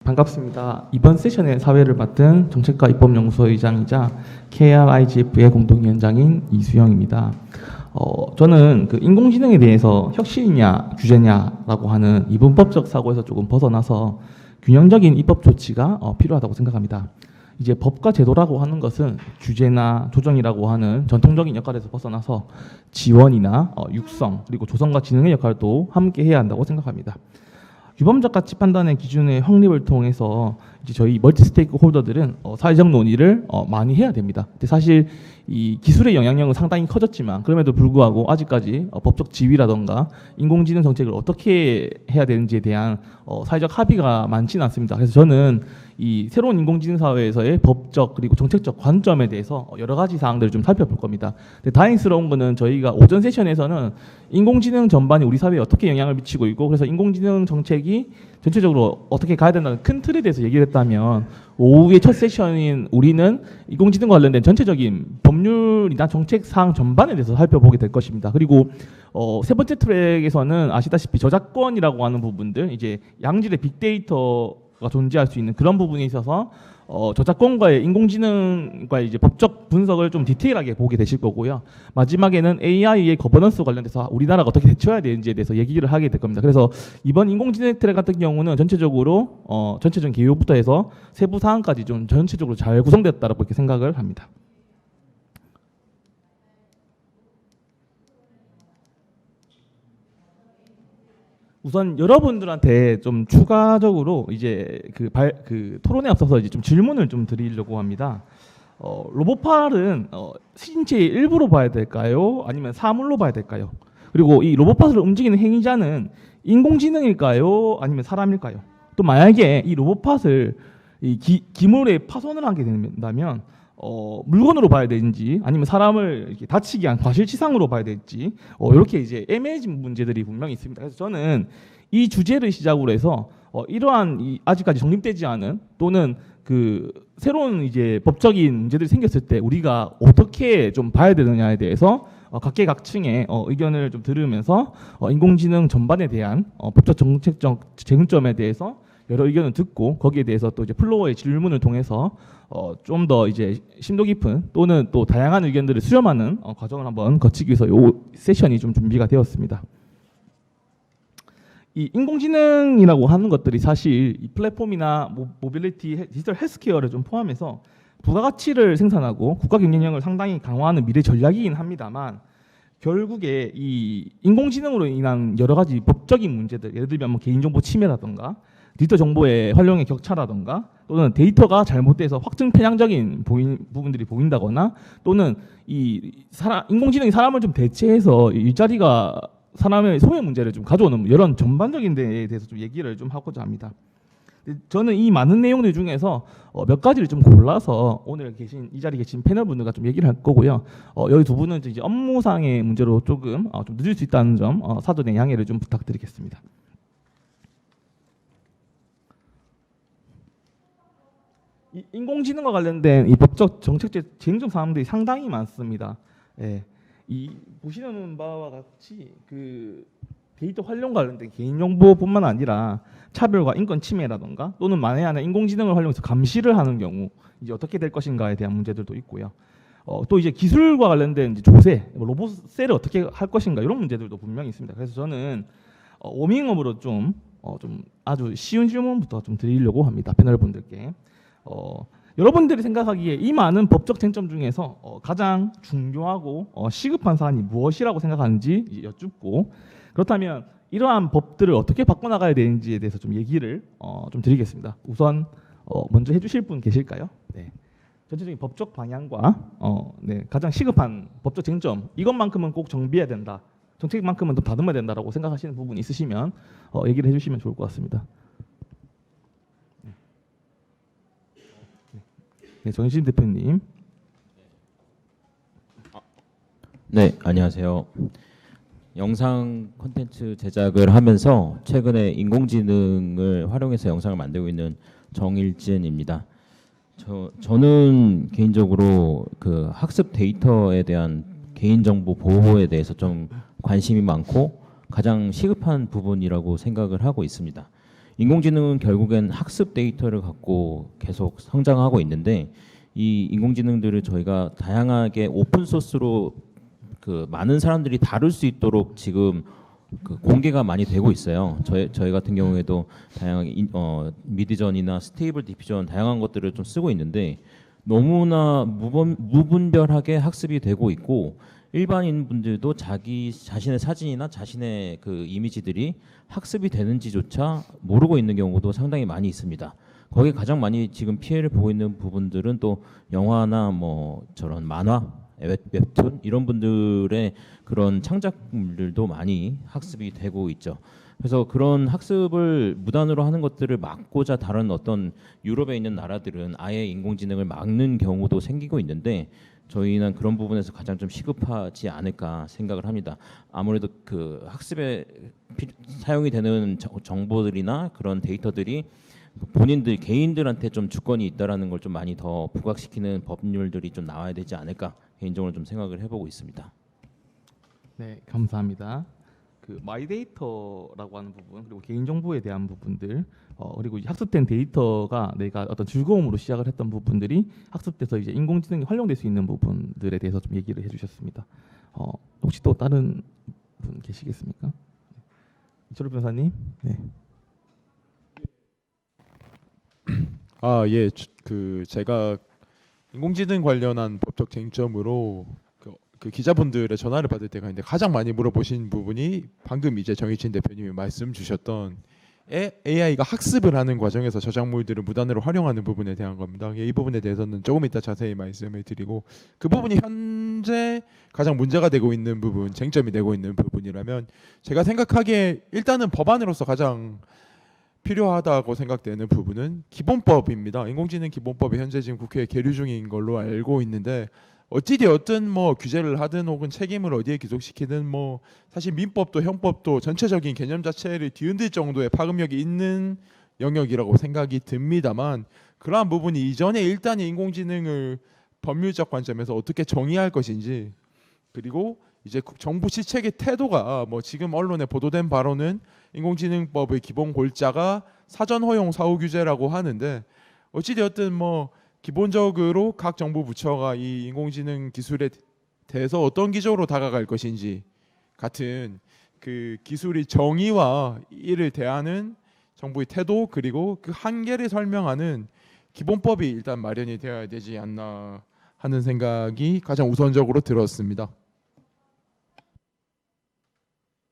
반갑습니다. 이번 세션의 사회를 맡은 정책과 입법연구소 의장이자 KRIGF의 공동위원장인 이수영입니다. 저는 그 인공지능에 대해서 혁신이냐 규제냐라고 하는 이분법적 사고에서 조금 벗어나서 균형적인 입법 조치가 필요하다고 생각합니다. 이제 법과 제도라고 하는 것은 규제나 조정이라고 하는 전통적인 역할에서 벗어나서 지원이나 육성 그리고 조성과 진흥의 역할도 함께 해야 한다고 생각합니다. 규범적 가치 판단의 기준의 확립을 통해서 이제 저희 멀티 스테이크 홀더들은 사회적 논의를 많이 해야 됩니다. 근데 사실 이 기술의 영향력은 상당히 커졌지만 그럼에도 불구하고 아직까지 법적 지위라던가 인공지능 정책을 어떻게 해야 되는지에 대한 사회적 합의가 많지는 않습니다. 그래서 저는 이 새로운 인공지능 사회에서의 법적 그리고 정책적 관점에 대해서 여러 가지 사항들을 좀 살펴볼 겁니다. 근데 다행스러운 거는 저희가 오전 세션에서는 인공지능 전반이 우리 사회에 어떻게 영향을 미치고 있고 그래서 인공지능 정책이 전체적으로 어떻게 가야 된다는 큰 틀에 대해서 얘기를 했다면 오후의 첫 세션인 우리는 인공지능과 관련된 전체적인 법률이나 정책 사항 전반에 대해서 살펴보게 될 것입니다. 그리고 세 번째 트랙에서는 아시다시피 저작권이라고 하는 부분들 이제 양질의 빅데이터가 존재할 수 있는 그런 부분에 있어서 저작권과의 인공지능과의 이제 법적 분석을 좀 디테일하게 보게 되실 거고요. 마지막에는 AI의 거버넌스 관련돼서 우리나라가 어떻게 대처해야 되는지에 대해서 얘기를 하게 될 겁니다. 그래서 이번 인공지능 트랙 같은 경우는 전체적으로 전체적인 개요부터 해서 세부 사항까지 좀 전체적으로 잘 구성됐다라고 이렇게 생각을 합니다. 우선 여러분들한테 좀 추가적으로 이제 그 토론에 앞서서 이제 좀 질문을 좀 드리려고 합니다. 로봇팔은 신체의 일부로 봐야 될까요? 아니면 사물로 봐야 될까요? 그리고 이 로봇팔을 움직이는 행위자는 인공지능일까요? 아니면 사람일까요? 또 만약에 이 로봇팔을 이 기물에 파손을 하게 된다면 물건으로 봐야 되는지 아니면 사람을 이렇게 다치게 한 과실치상으로 봐야 될지 이렇게 이제 애매해진 문제들이 분명히 있습니다. 그래서 저는 이 주제를 시작으로 해서 이러한 아직까지 정립되지 않은 또는 그 새로운 이제 법적인 문제들이 생겼을 때 우리가 어떻게 좀 봐야 되느냐에 대해서 각계각층의 의견을 좀 들으면서 인공지능 전반에 대한 법적 정책적 쟁점에 대해서 여러 의견을 듣고 거기에 대해서 또 이제 플로어의 질문을 통해서 좀 더 이제 심도 깊은 또는 또 다양한 의견들을 수렴하는 과정을 한번 거치기 위해서 이 세션이 좀 준비가 되었습니다. 이 인공지능이라고 하는 것들이 사실 이 플랫폼이나 모빌리티, 디지털 헬스케어를 좀 포함해서 부가가치를 생산하고 국가 경쟁력을 상당히 강화하는 미래 전략이긴 합니다만 결국에 이 인공지능으로 인한 여러 가지 법적인 문제들 예를 들면 뭐 개인정보 침해라던가 디지털 정보의 활용의 격차라던가 또는 데이터가 잘못돼서 확증 편향적인 부분들이 보인다거나 또는 인공지능이 사람을 좀 대체해서 일자리가 사람의 소외 문제를 좀 가져오는 이런 전반적인 데에 대해서 좀 얘기를 좀 하고자 합니다. 저는 이 많은 내용들 중에서 몇 가지를 좀 골라서 오늘 이 자리에 계신 패널분들과 좀 얘기를 할 거고요. 여기 두 분은 이제 업무상의 문제로 조금 좀 늦을 수 있다는 점 사전에 양해를 좀 부탁드리겠습니다. 이 인공지능과 관련된 이 법적 정책적 쟁점 사항들이 상당히 많습니다. 예. 이 보시는 바와 같이 그 데이터 활용 관련된 개인정보뿐만 아니라 차별과 인권 침해라던가 또는 만에 하나 인공지능을 활용해서 감시를 하는 경우 이제 어떻게 될 것인가에 대한 문제들도 있고요. 또 이제 기술과 관련된 이제 조세, 로봇세를 어떻게 할 것인가 이런 문제들도 분명히 있습니다. 그래서 저는 워밍업으로 좀 아주 쉬운 질문부터 좀 드리려고 합니다. 패널분들께. 여러분들이 생각하기에 이 많은 법적 쟁점 중에서 가장 중요하고 시급한 사안이 무엇이라고 생각하는지 여쭙고 그렇다면 이러한 법들을 어떻게 바꿔나가야 되는지에 대해서 좀 얘기를 좀 드리겠습니다. 우선 먼저 해주실 분 계실까요? 네. 전체적인 법적 방향과 네, 가장 시급한 법적 쟁점 이것만큼은 꼭 정비해야 된다. 정책만큼은 좀 다듬어야 된다라고 생각하시는 부분이 있으시면 얘기를 해주시면 좋을 것 같습니다. 네, 정신 대표님. 네, 안녕하세요. 영상 콘텐츠 제작을 하면서 최근에 인공지능을 활용해서 영상을 만들고 있는 정일진입니다. 저는 개인적으로 그 학습 데이터에 대한 개인정보 보호에 대해서 좀 관심이 많고 가장 시급한 부분이라고 생각을 하고 있습니다. 인공지능은 결국엔 학습 데이터를 갖고 계속 성장하고 있는데 이 인공지능들을 저희가 다양하게 오픈 소스로 그 많은 사람들이 다룰 수 있도록 지금 그 공개가 많이 되고 있어요. 저희 같은 경우에도 다양하게 미디전이나 스테이블 디퓨전 다양한 것들을 좀 쓰고 있는데 너무나 무분별하게 학습이 되고 있고 일반인 분들도 자신의 사진이나 자신의 그 이미지들이 학습이 되는지조차 모르고 있는 경우도 상당히 많이 있습니다. 거기에 가장 많이 지금 피해를 보고 있는 부분들은 또 영화나 뭐 저런 만화, 웹툰 이런 분들의 그런 창작물들도 많이 학습이 되고 있죠. 그래서 그런 학습을 무단으로 하는 것들을 막고자 다른 어떤 유럽에 있는 나라들은 아예 인공지능을 막는 경우도 생기고 있는데 저희는 그런 부분에서 가장 좀 시급하지 않을까 생각을 합니다. 아무래도 그 학습에 사용이 되는 정보들이나 그런 데이터들이 본인들 개인들한테 좀 주권이 있다라는 걸 좀 많이 더 부각시키는 법률들이 좀 나와야 되지 않을까 개인적으로 좀 생각을 해보고 있습니다. 네, 감사합니다. 그 마이데이터라고 하는 부분 그리고 개인정보에 대한 부분들 그리고 이제 학습된 데이터가 내가 어떤 즐거움으로 시작을 했던 부분들이 학습돼서 이제 인공지능이 활용될 수 있는 부분들에 대해서 좀 얘기를 해주셨습니다. 혹시 또 다른 분 계시겠습니까? 이철우 변호사님. 네. 예, 그 제가 인공지능 관련한 법적 쟁점으로 그 기자분들의 전화를 받을 때가 있는데 가장 많이 물어보신 부분이 방금 이제 정희진 대표님이 말씀 주셨던 AI가 학습을 하는 과정에서 저작물들을 무단으로 활용하는 부분에 대한 겁니다. 이 부분에 대해서는 조금 이따 자세히 말씀을 드리고 그 부분이 현재 가장 문제가 되고 있는 부분, 쟁점이 되고 있는 부분이라면 제가 생각하기에 일단은 법안으로서 가장 필요하다고 생각되는 부분은 기본법입니다. 인공지능 기본법이 현재 지금 국회에 계류 중인 걸로 알고 있는데 어찌되었든 뭐 규제를 하든 혹은 책임을 어디에 귀속시키든 뭐 사실 민법도 형법도 전체적인 개념 자체를 뒤흔들 정도의 파급력이 있는 영역이라고 생각이 듭니다만 그러한 부분이 이전에 일단 인공지능을 법률적 관점에서 어떻게 정의할 것인지 그리고 이제 정부 시책의 태도가 뭐 지금 언론에 보도된 바로는 인공지능법의 기본 골자가 사전 허용 사후 규제라고 하는데 어찌되었든 뭐 기본적으로 각 정부 부처가 이 인공지능 기술에 대해서 어떤 기조로 다가갈 것인지 같은 그 기술의 정의와 이를 대하는 정부의 태도 그리고 그 한계를 설명하는 기본법이 일단 마련이 되어야 되지 않나 하는 생각이 가장 우선적으로 들었습니다.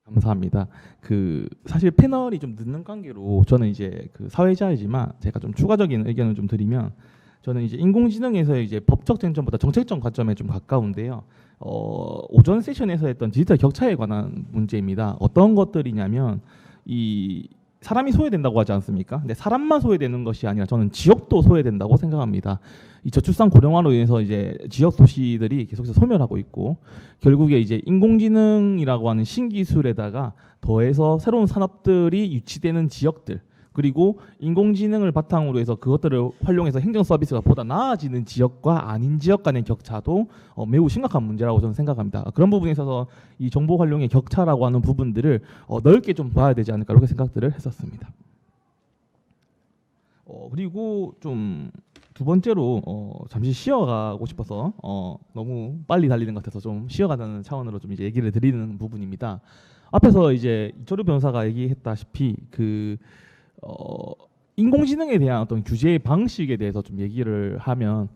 감사합니다. 그 사실 패널이 좀 늦는 관계로 저는 이제 그 사회자이지만 제가 좀 추가적인 의견을 좀 드리면 저는 이제 인공지능에서 이제 법적 쟁점보다 정책적 관점에 좀 가까운데요. 오전 세션에서 했던 디지털 격차에 관한 문제입니다. 어떤 것들이냐면 이 사람이 소외된다고 하지 않습니까? 근데 사람만 소외되는 것이 아니라 저는 지역도 소외된다고 생각합니다. 이 저출산 고령화로 인해서 이제 지역 도시들이 계속해서 소멸하고 있고 결국에 이제 인공지능이라고 하는 신기술에다가 더해서 새로운 산업들이 유치되는 지역들 그리고 인공지능을 바탕으로 해서 그것들을 활용해서 행정 서비스가 보다 나아지는 지역과 아닌 지역 간의 격차도 매우 심각한 문제라고 저는 생각합니다. 그런 부분에 있어서 이 정보 활용의 격차라고 하는 부분들을 넓게 좀 봐야 되지 않을까 이렇게 생각들을 했었습니다. 그리고 좀 두 번째로 잠시 쉬어가고 싶어서 너무 빨리 달리는 것 같아서 좀 쉬어가는 차원으로 좀 이제 얘기를 드리는 부분입니다. 앞에서 이제 이철우 변호사가 얘기했다시피 인공지능에 대한 어떤 규제의 방식에 대해서 좀 얘기를 하면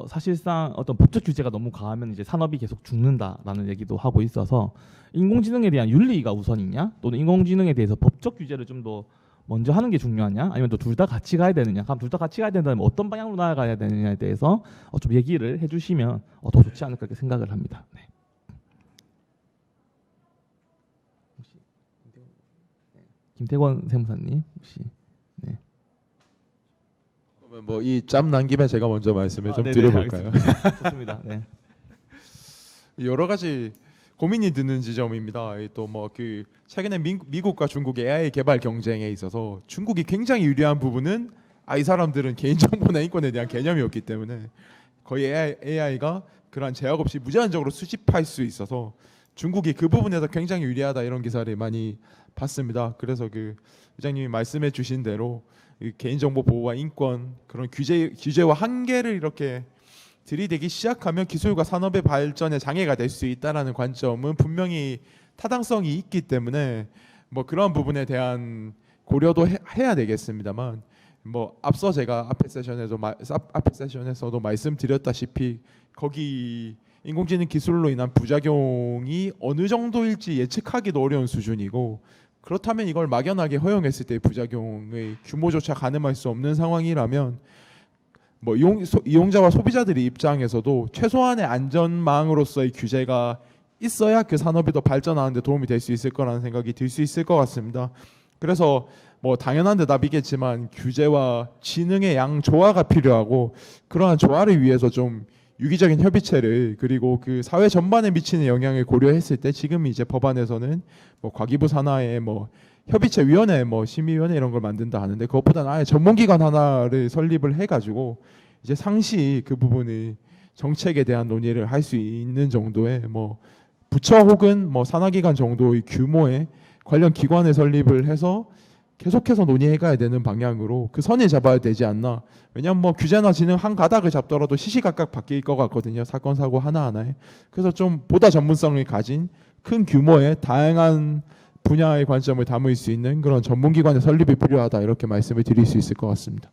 사실상 어떤 법적 규제가 너무 강하면 이제 산업이 계속 죽는다라는 얘기도 하고 있어서 인공지능에 대한 윤리가 우선이냐 또는 인공지능에 대해서 법적 규제를 좀 더 먼저 하는 게 중요하냐 아니면 또 둘 다 같이 가야 되느냐 그럼 둘 다 같이 가야 된다면 어떤 방향으로 나아가야 되느냐에 대해서 좀 얘기를 해주시면 더 좋지 않을까 이렇게 생각을 합니다. 네. 혹시 김태권 세무사님 혹시 네. 그러면 뭐 이 짬 난 김에 제가 먼저 말씀을 좀 네네, 드려볼까요? 알겠습니다. 좋습니다. 네. 여러 가지 고민이 드는 지점입니다. 또 뭐 그 최근에 미국과 중국의 AI 개발 경쟁에 있어서 중국이 굉장히 유리한 부분은 이 사람들은 개인정보나 인권에 대한 개념이 없기 때문에 거의 AI가 그러한 제약 없이 무제한적으로 수집할 수 있어서 중국이 그 부분에서 굉장히 유리하다 이런 기사를 많이 봤습니다. 그래서 그 부장님이 말씀해 주신 대로 이 개인정보 보호와 인권 그런 규제와 한계를 이렇게 들이대기 시작하면 기술과 산업의 발전에 장애가 될 수 있다라는 관점은 분명히 타당성이 있기 때문에 뭐 그런 부분에 대한 고려도 해야 되겠습니다만 뭐 앞서 제가 앞에 세션에서도 말씀드렸다시피 거기 인공지능 기술로 인한 부작용이 어느 정도일지 예측하기도 어려운 수준이고 그렇다면 이걸 막연하게 허용했을 때 부작용의 규모조차 가늠할 수 없는 상황이라면 뭐 이용자와 소비자들의 입장에서도 최소한의 안전망으로서의 규제가 있어야 그 산업이 더 발전하는 데 도움이 될 수 있을 거라는 생각이 들 수 있을 것 같습니다. 그래서 뭐 당연한 대답이겠지만 규제와 지능의 양조화가 필요하고 그러한 조화를 위해서 좀 유기적인 협의체를 그리고 그 사회 전반에 미치는 영향을 고려했을 때 지금 이제 법안에서는 뭐 과기부 산하에 뭐 협의체 위원회 뭐 심의위원회 이런 걸 만든다 하는데 그것보다는 아예 전문기관 하나를 설립을 해가지고 이제 상시 그 부분을 정책에 대한 논의를 할 수 있는 정도의 뭐 부처 혹은 뭐 산하기관 정도의 규모의 관련 기관을 설립을 해서 계속해서 논의해가야 되는 방향으로 그 선을 잡아야 되지 않나. 왜냐하면 뭐 규제나 지능 한 가닥을 잡더라도 시시각각 바뀔 것 같거든요. 사건 사고 하나하나에. 그래서 좀 보다 전문성을 가진 큰 규모의 다양한 분야의 관점을 담을 수 있는 그런 전문기관의 설립이 필요하다 이렇게 말씀을 드릴 수 있을 것 같습니다.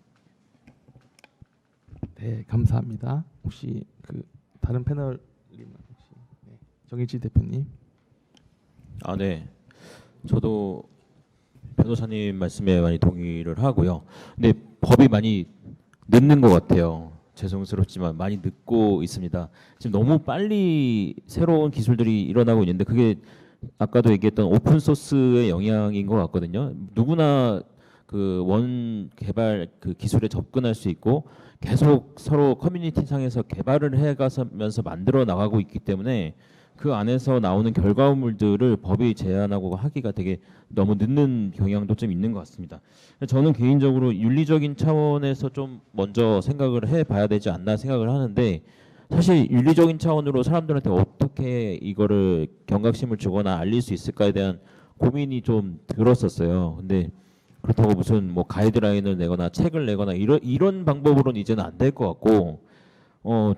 네, 감사합니다. 혹시 그 다른 패널 혹시 정일지 대표님. 아, 네. 저도 변호사님 말씀에 많이 동의를 하고요. 근데 법이 많이 늦는 것 같아요. 죄송스럽지만 많이 늦고 있습니다. 지금 너무 빨리 새로운 기술들이 일어나고 있는데 그게 아까도 얘기했던 오픈 소스의 영향인 것 같거든요. 누구나 그 원 개발 그 기술에 접근할 수 있고 계속 서로 커뮤니티 상에서 개발을 해가면서 만들어 나가고 있기 때문에 그 안에서 나오는 결과물들을 법이 제한하고 하기가 되게 너무 늦는 경향도 좀 있는 것 같습니다. 저는 개인적으로 윤리적인 차원에서 좀 먼저 생각을 해봐야 되지 않나 생각을 하는데 사실 윤리적인 차원으로 사람들한테 어떻게 이거를 경각심을 주거나 알릴 수 있을까에 대한 고민이 좀 들었었어요. 근데 그렇다고 무슨 뭐 가이드라인을 내거나 책을 내거나 이런 방법으로는 이제는 안 될 것 같고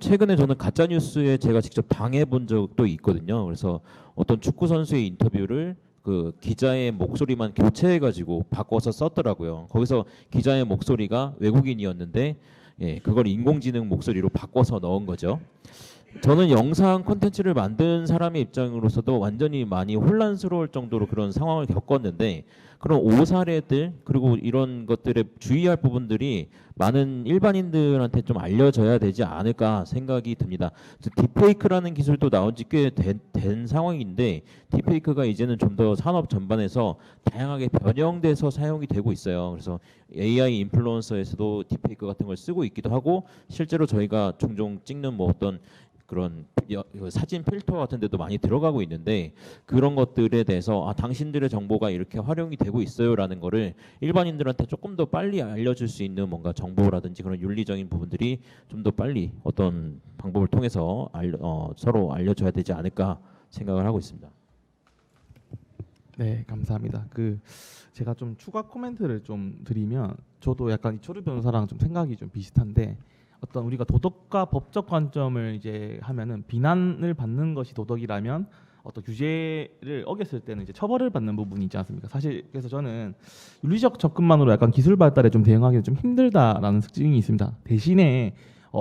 최근에 저는 가짜 뉴스에 제가 직접 당해본 적도 있거든요. 그래서 어떤 축구 선수의 인터뷰를 그 기자의 목소리만 교체해가지고 바꿔서 썼더라고요. 거기서 기자의 목소리가 외국인이었는데 그걸 인공지능 목소리로 바꿔서 넣은 거죠. 저는 영상 콘텐츠를 만든 사람의 입장으로서도 완전히 많이 혼란스러울 정도로 그런 상황을 겪었는데 그런 오사례들 그리고 이런 것들에 주의할 부분들이 많은 일반인들한테 좀 알려져야 되지 않을까 생각이 듭니다. 딥페이크라는 기술도 나온 지 꽤 된 상황인데 딥페이크가 이제는 좀 더 산업 전반에서 다양하게 변형돼서 사용이 되고 있어요. 그래서 AI 인플루언서에서도 딥페이크 같은 걸 쓰고 있기도 하고 실제로 저희가 종종 찍는 뭐 어떤 그런 사진 필터 같은 데도 많이 들어가고 있는데 그런 것들에 대해서 당신들의 정보가 이렇게 활용이 되고 있어요라는 거를 일반인들한테 조금 더 빨리 알려줄 수 있는 뭔가 정보라든지 그런 윤리적인 부분들이 좀 더 빨리 어떤 방법을 통해서 서로 알려줘야 되지 않을까 생각을 하고 있습니다. 네, 감사합니다. 제가 좀 추가 코멘트를 좀 드리면 저도 약간 이철우 변호사랑 좀 생각이 좀 비슷한데 어떤 우리가 도덕과 법적 관점을 이제 하면은 비난을 받는 것이 도덕이라면 어떤 규제를 어겼을 때는 이제 처벌을 받는 부분이 있지 않습니까? 사실 그래서 저는 윤리적 접근만으로 약간 기술 발달에 좀 대응하기는 좀 힘들다라는 특징이 있습니다. 대신에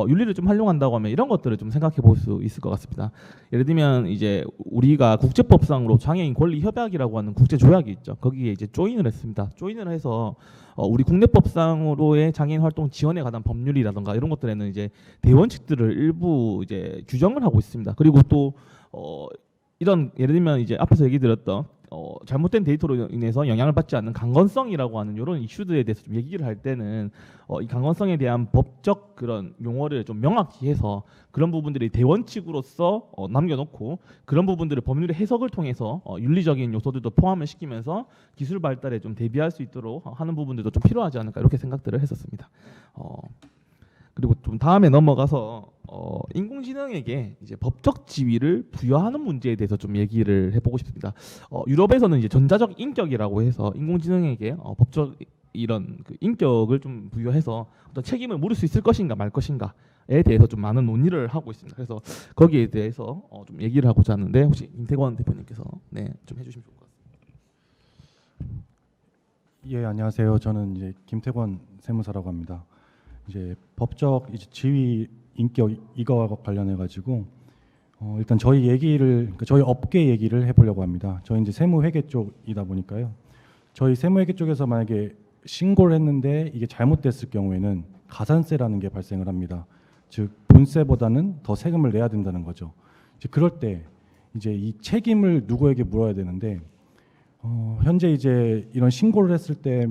윤리를 좀 활용한다고 하면 이런 것들을 좀 생각해 볼 수 있을 것 같습니다. 예를 들면 이제 우리가 국제법상으로 장애인 권리 협약이라고 하는 국제 조약이 있죠. 거기에 이제 조인을 했습니다. 조인을 해서 우리 국내법상으로의 장애인 활동 지원에 관한 법률이라든가 이런 것들에는 이제 대원칙들을 일부 이제 규정을 하고 있습니다. 그리고 또 이런 예를 들면 이제 앞에서 얘기 드렸던 잘못된 데이터로 인해서 영향을 받지 않는 강건성이라고 하는 이런 이슈들에 대해서 좀 얘기를 할 때는 이 강건성에 대한 법적 그런 용어를 좀 명확히 해서 그런 부분들이 대원칙으로서 남겨놓고 그런 부분들을 법률의 해석을 통해서 윤리적인 요소들도 포함을 시키면서 기술 발달에 좀 대비할 수 있도록 하는 부분들도 좀 필요하지 않을까 이렇게 생각들을 했었습니다. 그리고 좀 다음에 넘어가서 인공지능에게 이제 법적 지위를 부여하는 문제에 대해서 좀 얘기를 해보고 싶습니다. 유럽에서는 이제 전자적 인격이라고 해서 인공지능에게 법적 이런 그 인격을 좀 부여해서 어떤 책임을 물을 수 있을 것인가 말 것인가에 대해서 좀 많은 논의를 하고 있습니다. 그래서 거기에 대해서 좀 얘기를 하고자 하는데 혹시 임태권 대표님께서 좀 해주시면 좋을 것 같습니다. 예, 안녕하세요. 저는 이제 김태권 세무사라고 합니다. 이제 법적 이제 지위 인격 이거와 관련해 가지고 일단 저희 업계 얘기를 해보려고 합니다. 저희 이제 세무회계 쪽이다 보니까요. 저희 세무회계 쪽에서 만약에 신고를 했는데 이게 잘못됐을 경우에는 가산세라는 게 발생을 합니다. 즉 본세보다는 더 세금을 내야 된다는 거죠. 이제 그럴 때 이제 이 책임을 누구에게 물어야 되는데 현재 이제 이런 신고를 했을 때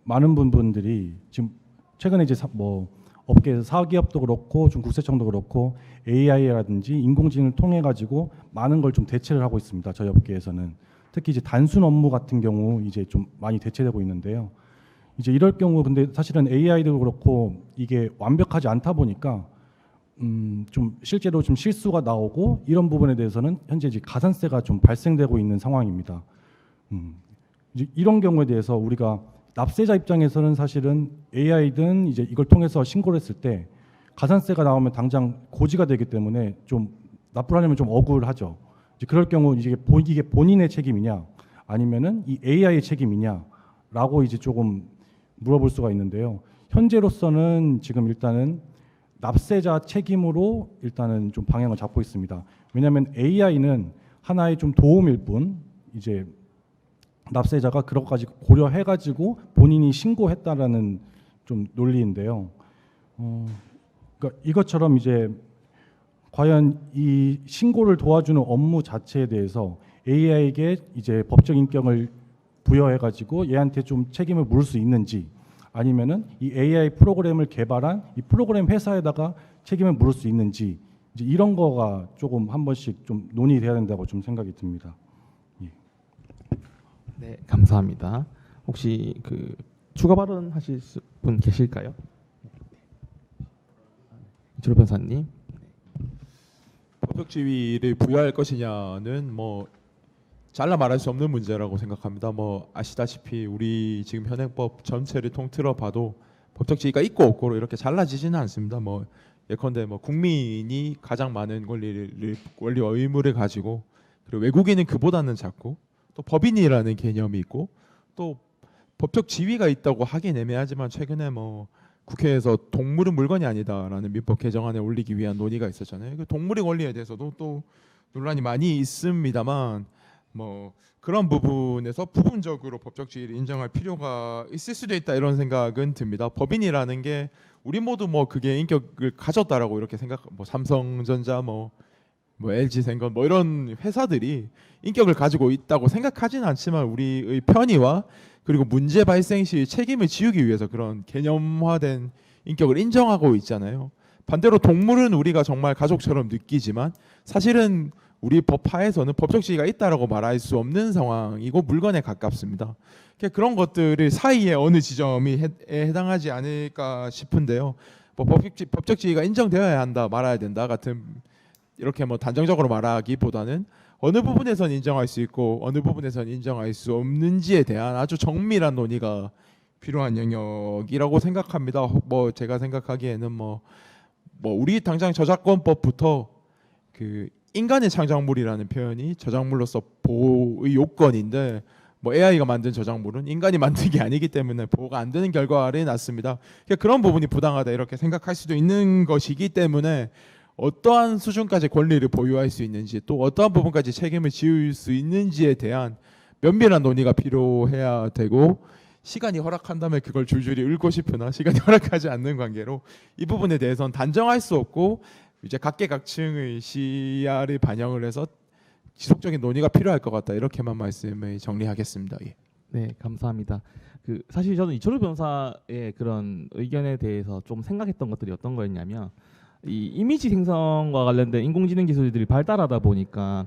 많은 분들이 지금 최근에 이제 뭐 업계에서 사기업도 그렇고 좀 국세청도 그렇고 AI라든지 인공지능을 통해 가지고 많은 걸 좀 대체를 하고 있습니다. 저희 업계에서는 특히 이제 단순 업무 같은 경우 이제 좀 많이 대체되고 있는데요. 이제 이럴 경우 근데 사실은 AI도 그렇고 이게 완벽하지 않다 보니까 좀 실제로 좀 실수가 나오고 이런 부분에 대해서는 현재 이제 가산세가 좀 발생되고 있는 상황입니다. 이제 이런 경우에 대해서 우리가 납세자 입장에서는 사실은 AI든 이제 이걸 통해서 신고를 했을 때 가산세가 나오면 당장 고지가 되기 때문에 좀 납부를 하려면 좀 억울하죠. 이제 그럴 경우 이게 본인의 책임이냐 아니면은 이 AI의 책임이냐라고 이제 조금 물어볼 수가 있는데요. 현재로서는 지금 일단은 납세자 책임으로 일단은 좀 방향을 잡고 있습니다. 왜냐하면 AI는 하나의 좀 도움일 뿐 이제 납세자가 그런 것까지 고려해가지고 본인이 신고했다라는 좀 논리인데요. 그러니까 이것처럼 이제 과연 이 신고를 도와주는 업무 자체에 대해서 AI에게 이제 법적 인격을 부여해가지고 얘한테 좀 책임을 물을 수 있는지 아니면은 이 AI 프로그램을 개발한 이 프로그램 회사에다가 책임을 물을 수 있는지 이제 이런 거가 조금 한 번씩 좀 논의돼야 된다고 좀 생각이 듭니다. 네, 감사합니다. 혹시 그 추가 발언하실 분 계실까요? 이철호 변호사님. 법적 지위를 부여할 것이냐는 뭐 잘라 말할 수 없는 문제라고 생각합니다. 뭐 아시다시피 우리 지금 현행법 전체를 통틀어 봐도 법적 지위가 있고 없고로 이렇게 잘라지지는 않습니다. 뭐 예컨대 뭐 국민이 가장 많은 권리와 의무를 가지고 그리고 외국인은 그보다는 작고 또 법인이라는 개념이 있고 또 법적 지위가 있다고 하긴 애매하지만 최근에 뭐 국회에서 동물은 물건이 아니다라는 민법 개정안에 올리기 위한 논의가 있었잖아요. 그 동물의 권리에 대해서도 또 논란이 많이 있습니다만 뭐 그런 부분에서 부분적으로 법적 지위를 인정할 필요가 있을 수도 있다 이런 생각은 듭니다. 법인이라는 게 우리 모두 뭐 그게 인격을 가졌다라고 이렇게 뭐 삼성전자 뭐 LG생건 뭐 이런 회사들이 인격을 가지고 있다고 생각하지는 않지만 우리의 편의와 그리고 문제 발생 시 책임을 지우기 위해서 그런 개념화된 인격을 인정하고 있잖아요. 반대로 동물은 우리가 정말 가족처럼 느끼지만 사실은 우리 법하에서는 법적 지위가 있다라고 말할 수 없는 상황이고 물건에 가깝습니다. 그런 것들을 사이에 어느 지점이 해당하지 않을까 싶은데요. 뭐 법적 지위가 인정되어야 한다, 말아야 된다 같은 이렇게 뭐 단정적으로 말하기보다는 어느 부분에선 인정할 수 있고 어느 부분에선 인정할 수 없는지에 대한 아주 정밀한 논의가 필요한 영역이라고 생각합니다. 뭐 제가 생각하기에는 뭐 우리 당장 저작권법부터 그 인간의 창작물이라는 표현이 저작물로서 보호의 요건인데 뭐 AI가 만든 저작물은 인간이 만든 게 아니기 때문에 보호가 안 되는 결과를 낳습니다. 그런 부분이 부당하다 이렇게 생각할 수도 있는 것이기 때문에 어떠한 수준까지 권리를 보유할 수 있는지 또 어떠한 부분까지 책임을 지을 수 있는지에 대한 면밀한 논의가 필요해야 되고 시간이 허락한다면 그걸 줄줄이 읽고 싶으나 시간이 허락하지 않는 관계로 이 부분에 대해서는 단정할 수 없고 이제 각계각층의 시야를 반영을 해서 지속적인 논의가 필요할 것 같다 이렇게만 말씀을 정리하겠습니다. 예. 네, 감사합니다. 그 사실 저는 이철우 변호사의 그런 의견에 대해서 좀 생각했던 것들이 어떤 거였냐면 이 이미지 생성과 관련된 인공지능 기술들이 발달하다 보니까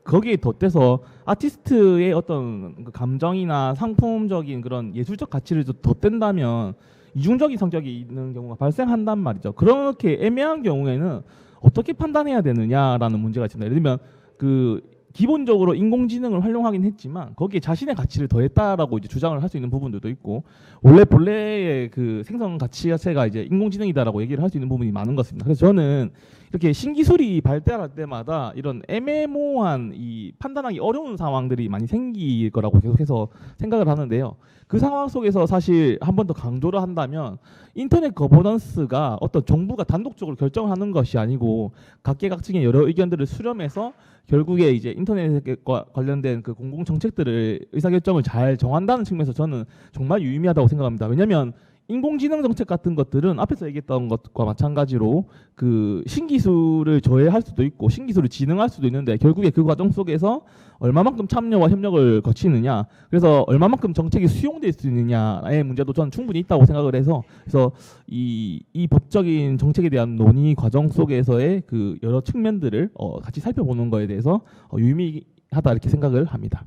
거기에 덧대서 아티스트의 어떤 그 감정이나 상품적인 그런 예술적 가치를 더 덧댄다면 이중적인 성격이 있는 경우가 발생한단 말이죠. 그렇게 애매한 경우에는 어떻게 판단해야 되느냐라는 문제가 있습니다. 예를 들면 그 기본적으로 인공지능을 활용하긴 했지만 거기에 자신의 가치를 더했다라고 이제 주장을 할 수 있는 부분들도 있고, 원래 본래의 그 생성 가치 자체가 이제 인공지능이다라고 얘기를 할 수 있는 부분이 많은 것 같습니다. 그래서 저는 이렇게 신기술이 발달할 때마다 이런 애매모호한 이 판단하기 어려운 상황들이 많이 생길 거라고 계속해서 생각을 하는데요. 그 상황 속에서 사실 한 번 더 강조를 한다면 인터넷 거버넌스가 어떤 정부가 단독적으로 결정하는 것이 아니고 각계각층의 여러 의견들을 수렴해서 결국에 이제 인터넷과 관련된 그 공공 정책들을 의사결정을 잘 정한다는 측면에서 저는 정말 유의미하다고 생각합니다. 왜냐하면 인공지능 정책 같은 것들은 앞에서 얘기했던 것과 마찬가지로 그 신기술을 저해할 수도 있고 신기술을 진흥할 수도 있는데 결국에 그 과정 속에서 얼마만큼 참여와 협력을 거치느냐, 그래서 얼마만큼 정책이 수용될 수 있느냐의 문제도 저는 충분히 있다고 생각을 해서, 그래서 이 법적인 정책에 대한 논의 과정 속에서의 그 여러 측면들을 같이 살펴보는 거에 대해서 유의미하다 이렇게 생각을 합니다.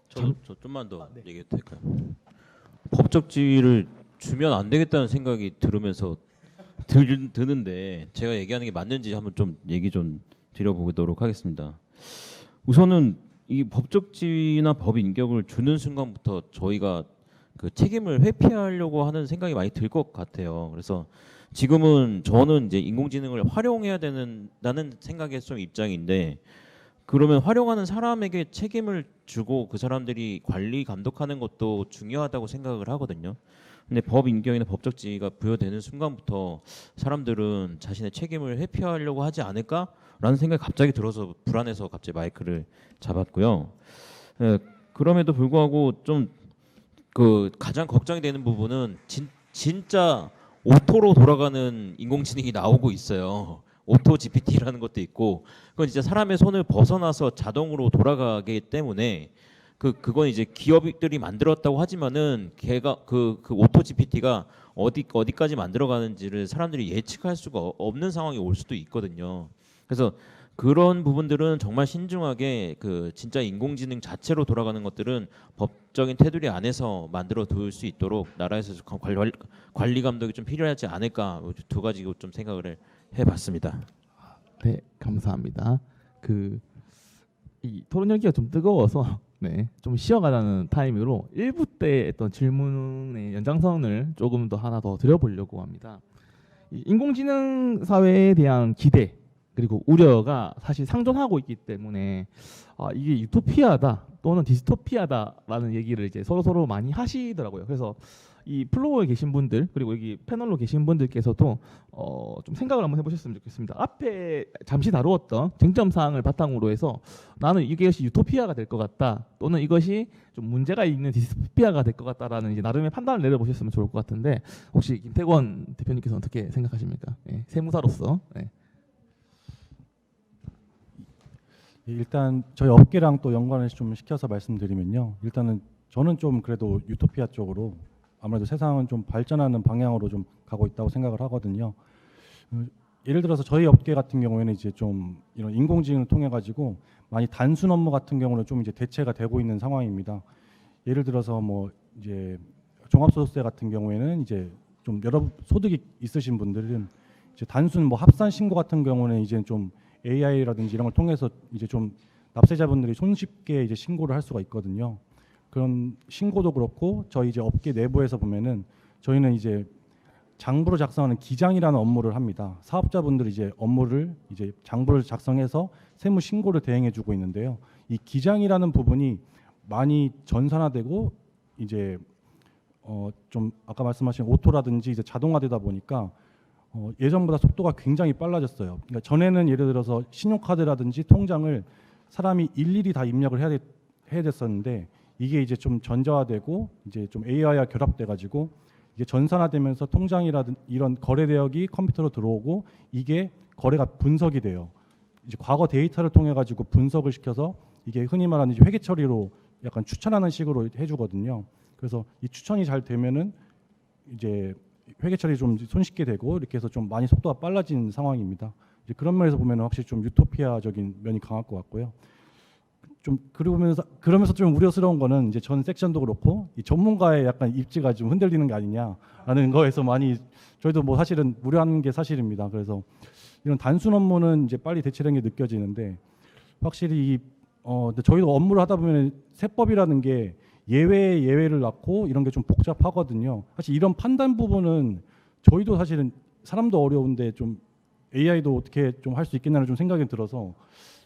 저 좀만 더 네. 얘기해도 될까요? 법적 지위를 주면 안 되겠다는 생각이 들으면서 드는데 제가 얘기하는 게 맞는지 한번 좀 얘기 좀 드려보도록 하겠습니다. 우선은 이 법적 지위나 법 인격을 주는 순간부터 저희가 그 책임을 회피하려고 하는 생각이 많이 들 것 같아요. 그래서 지금은 저는 이제 인공지능을 활용해야 된다는 생각의 좀 입장인데, 그러면 활용하는 사람에게 책임을 주고 그 사람들이 관리 감독하는 것도 중요하다고 생각을 하거든요. 근데 법 인격이나 법적 지위가 부여되는 순간부터 사람들은 자신의 책임을 회피하려고 하지 않을까라는 생각이 갑자기 들어서 불안해서 갑자기 마이크를 잡았고요. 그럼에도 불구하고 좀 그 가장 걱정이 되는 부분은 진짜 오토로 돌아가는 인공지능이 나오고 있어요. 오토 GPT라는 것도 있고, 그건 진짜 사람의 손을 벗어나서 자동으로 돌아가기 때문에 그건 이제 기업들이 만들었다고 하지만은 걔가 그 오토 GPT가 어디까지 만들어가는지를 사람들이 예측할 수가 없는 상황이 올 수도 있거든요. 그래서 그런 부분들은 정말 신중하게 그 진짜 인공지능 자체로 돌아가는 것들은 법적인 테두리 안에서 만들어 둘 수 있도록 나라에서 관리 감독이 좀 필요하지 않을까, 두 가지고 좀 생각을 해봤습니다. 네, 감사합니다. 이 토론 열기가 좀 뜨거워서 네, 좀 쉬어가자는 타임으로 1부 때 했던 질문의 연장선을 조금 더 하나 더 드려보려고 합니다. 이 인공지능 사회에 대한 기대 그리고 우려가 사실 상존하고 있기 때문에 이게 유토피아다 또는 디스토피아다라는 얘기를 이제 서로 많이 하시더라고요. 그래서 이 플로어에 계신 분들 그리고 여기 패널로 계신 분들께서도 좀 생각을 한번 해보셨으면 좋겠습니다. 앞에 잠시 다루었던 쟁점 사항을 바탕으로 해서 나는 이것이 유토피아가 될 것 같다 또는 이것이 좀 문제가 있는 디스토피아가 될 것 같다라는 이제 나름의 판단을 내려보셨으면 좋을 것 같은데, 혹시 김태권 대표님께서는 어떻게 생각하십니까? 네, 세무사로서. 네. 일단 저희 업계랑 또 연관을 좀 시켜서 말씀드리면요. 일단은 저는 좀 그래도 유토피아 쪽으로 아무래도 세상은 좀 발전하는 방향으로 좀 가고 있다고 생각을 하거든요. 예를 들어서 저희 업계 같은 경우에는 이제 좀 이런 인공지능을 통해 가지고 많이 단순 업무 같은 경우는 좀 이제 대체가 되고 있는 상황입니다. 예를 들어서 뭐 이제 종합소득세 같은 경우에는 이제 좀 여러 소득이 있으신 분들은 이제 단순 뭐 합산 신고 같은 경우는 이제 좀 AI라든지 이런 걸 통해서 이제 좀 납세자분들이 손쉽게 이제 신고를 할 수가 있거든요. 그런 신고도 그렇고 저희 이제 업계 내부에서 보면은 저희는 이제 장부를 작성하는 기장이라는 업무를 합니다. 사업자분들이 이제 업무를 이제 장부를 작성해서 세무 신고를 대행해주고 있는데요. 이 기장이라는 부분이 많이 전산화되고 이제 좀 아까 말씀하신 오토라든지 이제 자동화되다 보니까 예전보다 속도가 굉장히 빨라졌어요. 그러니까 전에는 예를 들어서 신용카드라든지 통장을 사람이 일일이 다 입력을 해야 됐었는데 이게 이제 좀 전자화되고 이제 좀 AI와 결합돼 가지고 이게 전산화되면서 통장이라든 이런 거래 내역이 컴퓨터로 들어오고 이게 거래가 분석이 돼요. 이제 과거 데이터를 통해 가지고 분석을 시켜서 이게 흔히 말하는 이제 회계 처리로 약간 추천하는 식으로 해주거든요. 그래서 이 추천이 잘 되면은 이제 회계 처리 좀 손쉽게 되고 이렇게 해서 좀 많이 속도가 빨라진 상황입니다. 이제 그런 면에서 보면 확실히 좀 유토피아적인 면이 강할 것 같고요. 좀 그러면서 좀 우려스러운 거는 이제 전 섹션도 그렇고 이 전문가의 약간 입지가 좀 흔들리는 게 아니냐라는 거에서 많이 저희도 뭐 사실은 우려하는 게 사실입니다. 그래서 이런 단순 업무는 이제 빨리 대체되는 게 느껴지는데 확실히 근데 저희도 업무를 하다 보면 세법이라는 게 예외에 예외를 낳고 이런 게 좀 복잡하거든요. 사실 이런 판단 부분은 저희도 사실은 사람도 어려운데 좀 AI도 어떻게 좀 할 수 있겠냐는 좀 생각이 들어서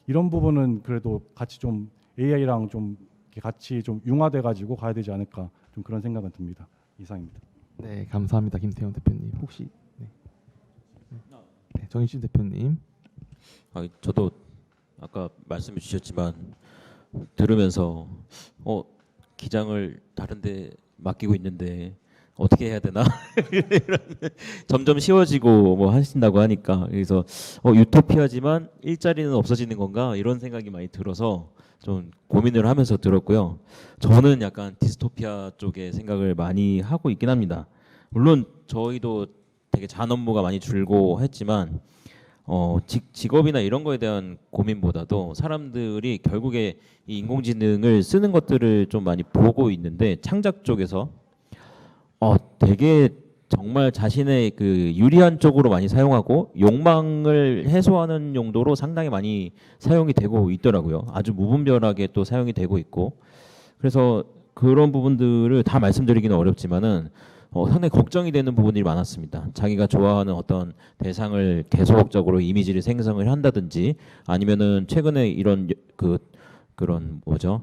이런 부분은 그래도 같이 좀 AI랑 좀 이렇게 같이 좀 융화돼 가지고 가야 되지 않을까 좀 그런 생각은 듭니다. 이상입니다. 네, 감사합니다. 김태형 대표님. 혹시 네, 정희진 대표님. 저도 아까 말씀해 주셨지만 들으면서 기장을 다른데 맡기고 있는데 어떻게 해야 되나 이런, 점점 쉬워지고 뭐 하신다고 하니까 그래서 유토피아지만 일자리는 없어지는 건가 이런 생각이 많이 들어서 좀 고민을 하면서 들었고요. 저는 약간 디스토피아 쪽에 생각을 많이 하고 있긴 합니다. 물론 저희도 되게 잔 업무가 많이 줄고 했지만 직업이나 이런 거에 대한 고민보다도 사람들이 결국에 이 인공지능을 쓰는 것들을 좀 많이 보고 있는데 창작 쪽에서 되게 정말 자신의 그 유리한 쪽으로 많이 사용하고 욕망을 해소하는 용도로 상당히 많이 사용이 되고 있더라고요. 아주 무분별하게 또 사용이 되고 있고 그래서 그런 부분들을 다 말씀드리기는 어렵지만은 상당히 걱정이 되는 부분들이 많았습니다. 자기가 좋아하는 어떤 대상을 계속적으로 이미지를 생성을 한다든지 아니면은 최근에 이런 그런 뭐죠?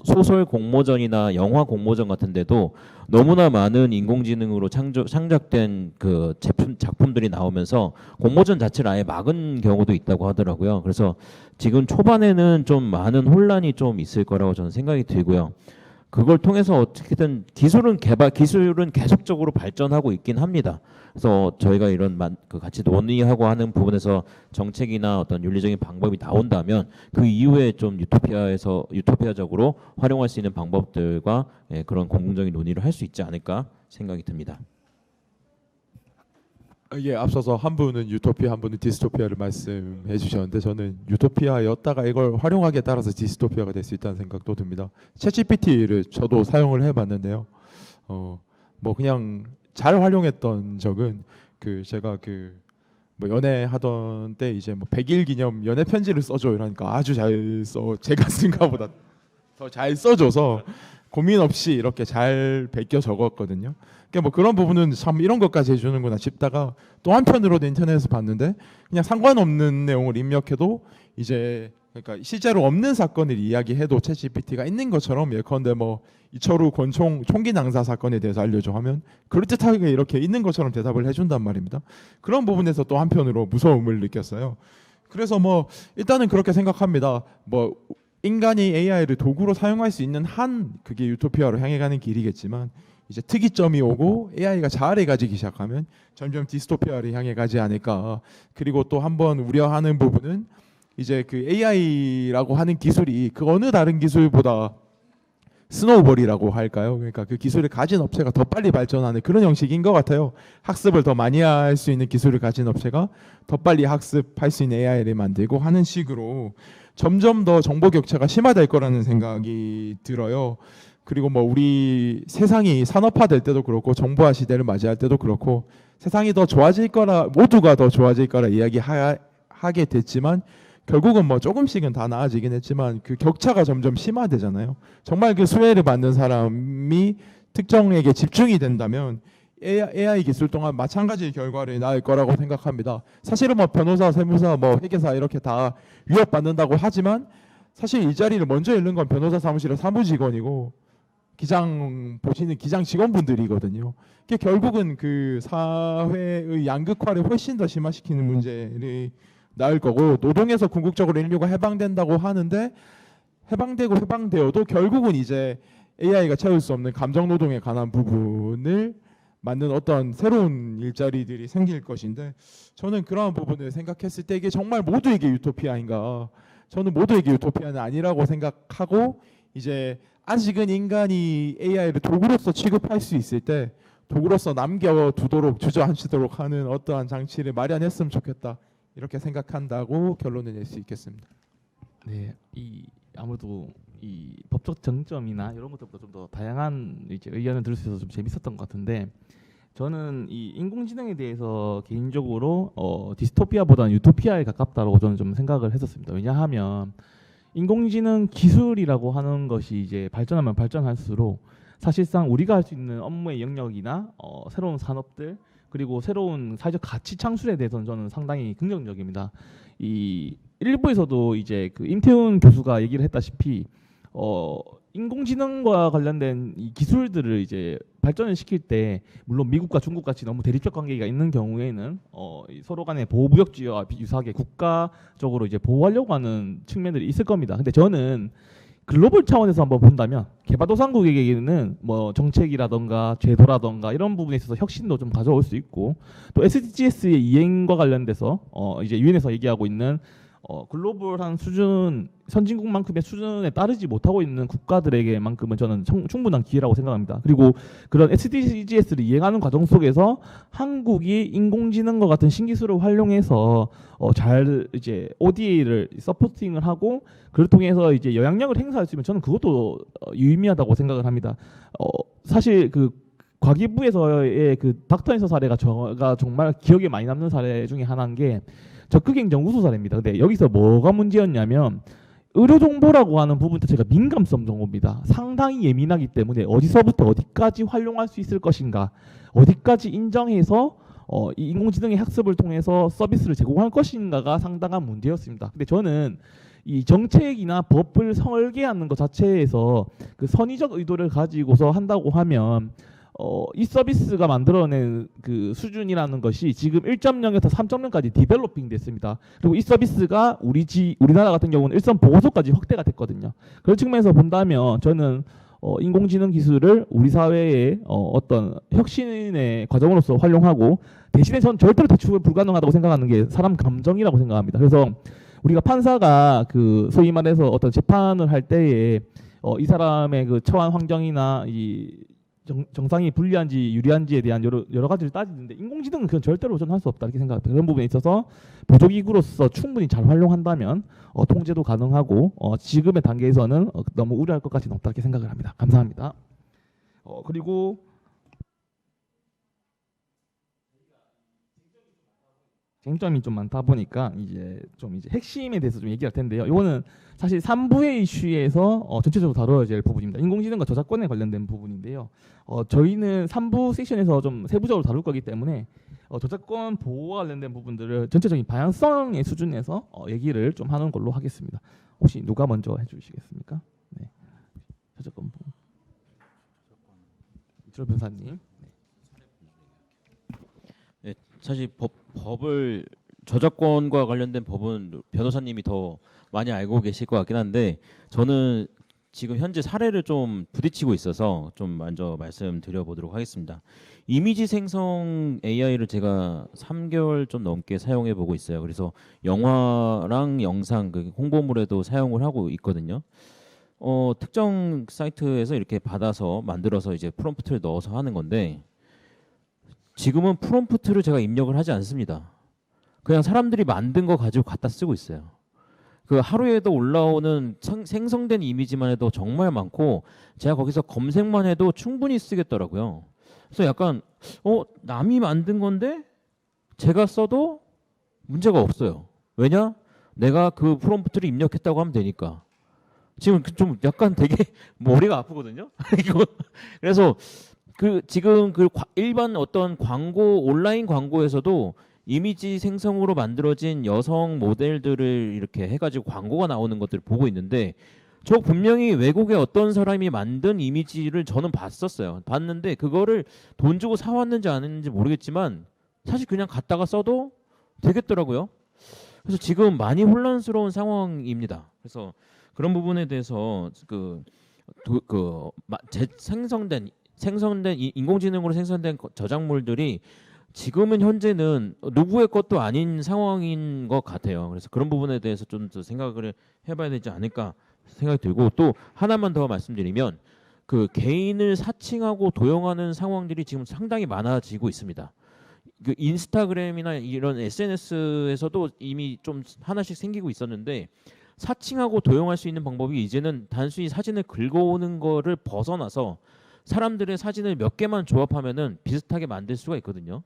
소설 공모전이나 영화 공모전 같은데도 너무나 많은 인공지능으로 창작된 그 작품들이 나오면서 공모전 자체를 아예 막은 경우도 있다고 하더라고요. 그래서 지금 초반에는 좀 많은 혼란이 좀 있을 거라고 저는 생각이 들고요. 그걸 통해서 어떻게든 기술은 계속적으로 발전하고 있긴 합니다. 그래서 저희가 이런 같이 논의하고 하는 부분에서 정책이나 어떤 윤리적인 방법이 나온다면 그 이후에 좀 유토피아적으로 활용할 수 있는 방법들과 그런 공공적인 논의를 할 수 있지 않을까 생각이 듭니다. 앞서서 한 분은 유토피아, 한 분은 디스토피아를 말씀해 주셨는데 저는 유토피아였다가 이걸 활용하기에 따라서 디스토피아가 될 수 있다는 생각도 듭니다. 챗GPT를 저도 사용을 해봤는데요. 뭐 그냥 잘 활용했던 적은 제가 뭐 연애하던 때 이제 뭐 100일 기념 연애 편지를 써줘 이러니까 아주 잘 제가 쓴 거보다 더 잘 써줘서 고민 없이 이렇게 잘 베껴 적었거든요. 그러니까 뭐 그런 부분은 참 이런 것까지 해주는구나 싶다가 또 한편으로도 인터넷에서 봤는데 그냥 상관없는 내용을 입력해도 이제 그러니까 실제로 없는 사건을 이야기해도 챗GPT가 있는 것처럼 예컨대 뭐 이철우 권총 총기 낭사 사건에 대해서 알려줘 하면 그럴듯하게 이렇게 있는 것처럼 대답을 해준단 말입니다. 그런 부분에서 또 한편으로 무서움을 느꼈어요. 그래서 뭐 일단은 그렇게 생각합니다. 뭐 인간이 AI를 도구로 사용할 수 있는 한 그게 유토피아로 향해 가는 길이겠지만 이제 특이점이 오고 AI가 자아를 가지기 시작하면 점점 디스토피아를 향해 가지 않을까. 그리고 또 한번 우려하는 부분은 이제 그 AI라고 하는 기술이 그 어느 다른 기술보다 스노우볼이라고 할까요? 그러니까 그 기술을 가진 업체가 더 빨리 발전하는 그런 형식인 것 같아요. 학습을 더 많이 할 수 있는 기술을 가진 업체가 더 빨리 학습할 수 있는 AI를 만들고 하는 식으로 점점 더 정보 격차가 심화될 거라는 생각이 들어요. 그리고 뭐 우리 세상이 산업화될 때도 그렇고 정보화 시대를 맞이할 때도 그렇고 세상이 더 좋아질 거라 모두가 더 좋아질 거라 이야기하게 됐지만 결국은 뭐 조금씩은 다 나아지긴 했지만 그 격차가 점점 심화되잖아요. 정말 그 수혜를 받는 사람이 특정에게 집중이 된다면 AI 기술 동안 마찬가지 결과를 낳을 거라고 생각합니다. 사실은 뭐 변호사, 세무사, 뭐 회계사 이렇게 다 위협받는다고 하지만 사실 이 자리를 먼저 잃는 건 변호사 사무실의 사무직원이고 기장 보시는 기장 직원분들이거든요. 그게 결국은 그 사회의 양극화를 훨씬 더 심화시키는 문제를 낳을 거고 노동에서 궁극적으로 인류가 해방된다고 하는데 해방되어도 결국은 이제 AI가 채울 수 없는 감정 노동에 관한 부분을 맞는 어떤 새로운 일자리들이 생길 것인데 저는 그러한 부분을 생각했을 때 이게 정말 모두에게 유토피아인가? 저는 모두에게 유토피아는 아니라고 생각하고 이제 아직은 인간이 AI를 도구로서 취급할 수 있을 때 도구로서 남겨두도록 주저앉히도록 하는 어떠한 장치를 마련했으면 좋겠다 이렇게 생각한다고 결론을 낼 수 있겠습니다. 네, 이 아무래도 이 법적 정점이나 이런 것들보다 좀 더 다양한 이제 의견을 들을 수 있어서 좀 재밌었던 것 같은데 저는 이 인공지능에 대해서 개인적으로 디스토피아보다는 유토피아에 가깝다고 저는 좀 생각을 했었습니다. 왜냐하면 인공지능 기술이라고 하는 것이 이제 발전하면 발전할수록 사실상 우리가 할 수 있는 업무의 영역이나 새로운 산업들 그리고 새로운 사회적 가치 창출에 대해서는 저는 상당히 긍정적입니다. 이 일부에서도 이제 그 임태훈 교수가 얘기를 했다시피 인공지능과 관련된 이 기술들을 이제 발전을 시킬 때 물론 미국과 중국 같이 너무 대립적 관계가 있는 경우에는 이 서로 간의 보호무역주의와 유사하게 국가적으로 이제 보호하려고 하는 측면들이 있을 겁니다. 근데 저는 글로벌 차원에서 한번 본다면 개발도상국에게는 뭐 정책이라던가 제도라던가 이런 부분에 있어서 혁신도 좀 가져올 수 있고 또 SDGs의 이행과 관련돼서 이제 유엔에서 얘기하고 있는 글로벌한 수준 선진국만큼의 수준에 따르지 못하고 있는 국가들에게만큼은 저는 충분한 기회라고 생각합니다. 그리고 그런 SDGs를 이행하는 과정 속에서 한국이 인공지능과 같은 신기술을 활용해서 잘 이제 ODA를 서포팅을 하고 그를 통해서 이제 영향력을 행사할 수 있으면 저는 그것도 유의미하다고 생각을 합니다. 사실 그 과기부에서의 그 닥터앤서 사례가 제가 정말 기억에 많이 남는 사례 중에 하나인 게 적극행정 우수 사례입니다. 근데 여기서 뭐가 문제였냐면 의료 정보라고 하는 부분 자체가 민감성 정보입니다. 상당히 예민하기 때문에 어디서부터 어디까지 활용할 수 있을 것인가, 어디까지 인정해서 이 인공지능의 학습을 통해서 서비스를 제공할 것인가가 상당한 문제였습니다. 근데 저는 이 정책이나 법을 설계하는 것 자체에서 그 선의적 의도를 가지고서 한다고 하면 이 서비스가 만들어낸 그 수준이라는 것이 지금 1.0에서 3.0까지 디벨로핑 됐습니다. 그리고 이 서비스가 우리나라 같은 경우는 일선 보고서까지 확대가 됐거든요. 그런 측면에서 본다면 저는 인공지능 기술을 우리 사회의 어떤 혁신의 과정으로서 활용하고 대신에 저는 절대로 대출 불가능하다고 생각하는 게 사람 감정이라고 생각합니다. 그래서 우리가 판사가 그 소위 말해서 어떤 재판을 할 때에 이 사람의 그 처한 환경이나 이 정상이 불리한지 유리한지에 대한 여러 가지를 따지는데 인공지능은 그건 절대로 저는 할 수 없다 이렇게 생각합니다. 그런 부분에 있어서 보조기구로서 충분히 잘 활용한다면 통제도 가능하고 지금의 단계에서는 너무 우려할 것 같지는 없다 이렇게 생각을 합니다. 감사합니다. 그리고 쟁점이 좀 많다 보니까 이제 핵심에 대해서 좀 얘기할 텐데요. 이거는 사실 3부의 이슈에서 전체적으로 다뤄야 될 부분입니다. 인공지능과 저작권에 관련된 부분인데요. 저희는 3부 섹션에서 좀 세부적으로 다룰 거기 때문에 저작권 보호와 관련된 부분들을 전체적인 방향성의 수준에서 얘기를 좀 하는 걸로 하겠습니다. 혹시 누가 먼저 해주시겠습니까? 네. 저작권 보호. 이철 변사님. 네, 사실 법을 저작권과 관련된 법은 변호사님이 더 많이 알고 계실 것 같긴 한데 저는 지금 현재 사례를 좀 부딪히고 있어서 좀 먼저 말씀드려 보도록 하겠습니다. 이미지 생성 AI를 제가 3개월 좀 넘게 사용해 보고 있어요. 그래서 영화랑 영상 그 홍보물에도 사용을 하고 있거든요. 특정 사이트에서 이렇게 받아서 만들어서 이제 프롬프트를 넣어서 하는 건데 지금은 프롬프트를 제가 입력을 하지 않습니다. 그냥 사람들이 만든 거 가지고 갖다 쓰고 있어요. 그 하루에도 올라오는 생성된 이미지만 해도 정말 많고 제가 거기서 검색만 해도 충분히 쓰겠더라고요. 그래서 약간 남이 만든 건데 제가 써도 문제가 없어요. 왜냐? 내가 그 프롬프트를 입력했다고 하면 되니까. 지금 좀 약간 되게 머리가 아프거든요. 그래서 지금 일반 어떤 광고 온라인 광고에서도 이미지 생성으로 만들어진 여성 모델들을 이렇게 해가지고 광고가 나오는 것들을 보고 있는데 저 분명히 외국의 어떤 사람이 만든 이미지를 저는 봤는데 그거를 돈 주고 사왔는지 아닌지 모르겠지만 사실 그냥 갖다가 써도 되겠더라고요. 그래서 지금 많이 혼란스러운 상황입니다. 그래서 그런 부분에 대해서 생성된 인공지능으로 생성된 저작물들이 지금은 현재는 누구의 것도 아닌 상황인 것 같아요. 그래서 그런 부분에 대해서 좀 더 생각을 해봐야 되지 않을까 생각이 들고 또 하나만 더 말씀드리면 그 개인을 사칭하고 도용하는 상황들이 지금 상당히 많아지고 있습니다. 그 인스타그램이나 이런 SNS에서도 이미 좀 하나씩 생기고 있었는데 사칭하고 도용할 수 있는 방법이 이제는 단순히 사진을 긁어오는 거를 벗어나서 사람들의 사진을 몇 개만 조합하면은 비슷하게 만들 수가 있거든요.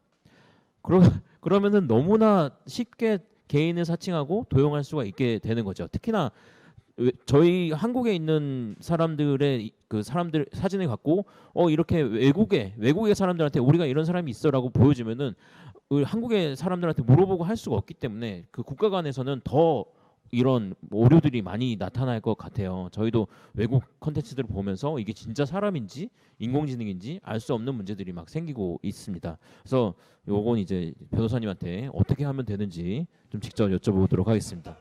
그러면은 너무나 쉽게 개인을 사칭하고 도용할 수가 있게 되는 거죠. 특히나 저희 한국에 있는 사람들의 그 사람들 사진을 갖고 이렇게 외국의 사람들한테 우리가 이런 사람이 있어라고 보여주면은 한국의 사람들한테 물어보고 할 수가 없기 때문에 그 국가 간에서는 더 이런 오류들이 많이 나타날 것 같아요. 저희도 외국 컨텐츠들을 보면서 이게 진짜 사람인지 인공지능인지 알 수 없는 문제들이 막 생기고 있습니다. 그래서 요건 이제 변호사님한테 어떻게 하면 되는지 좀 직접 여쭤보도록 하겠습니다.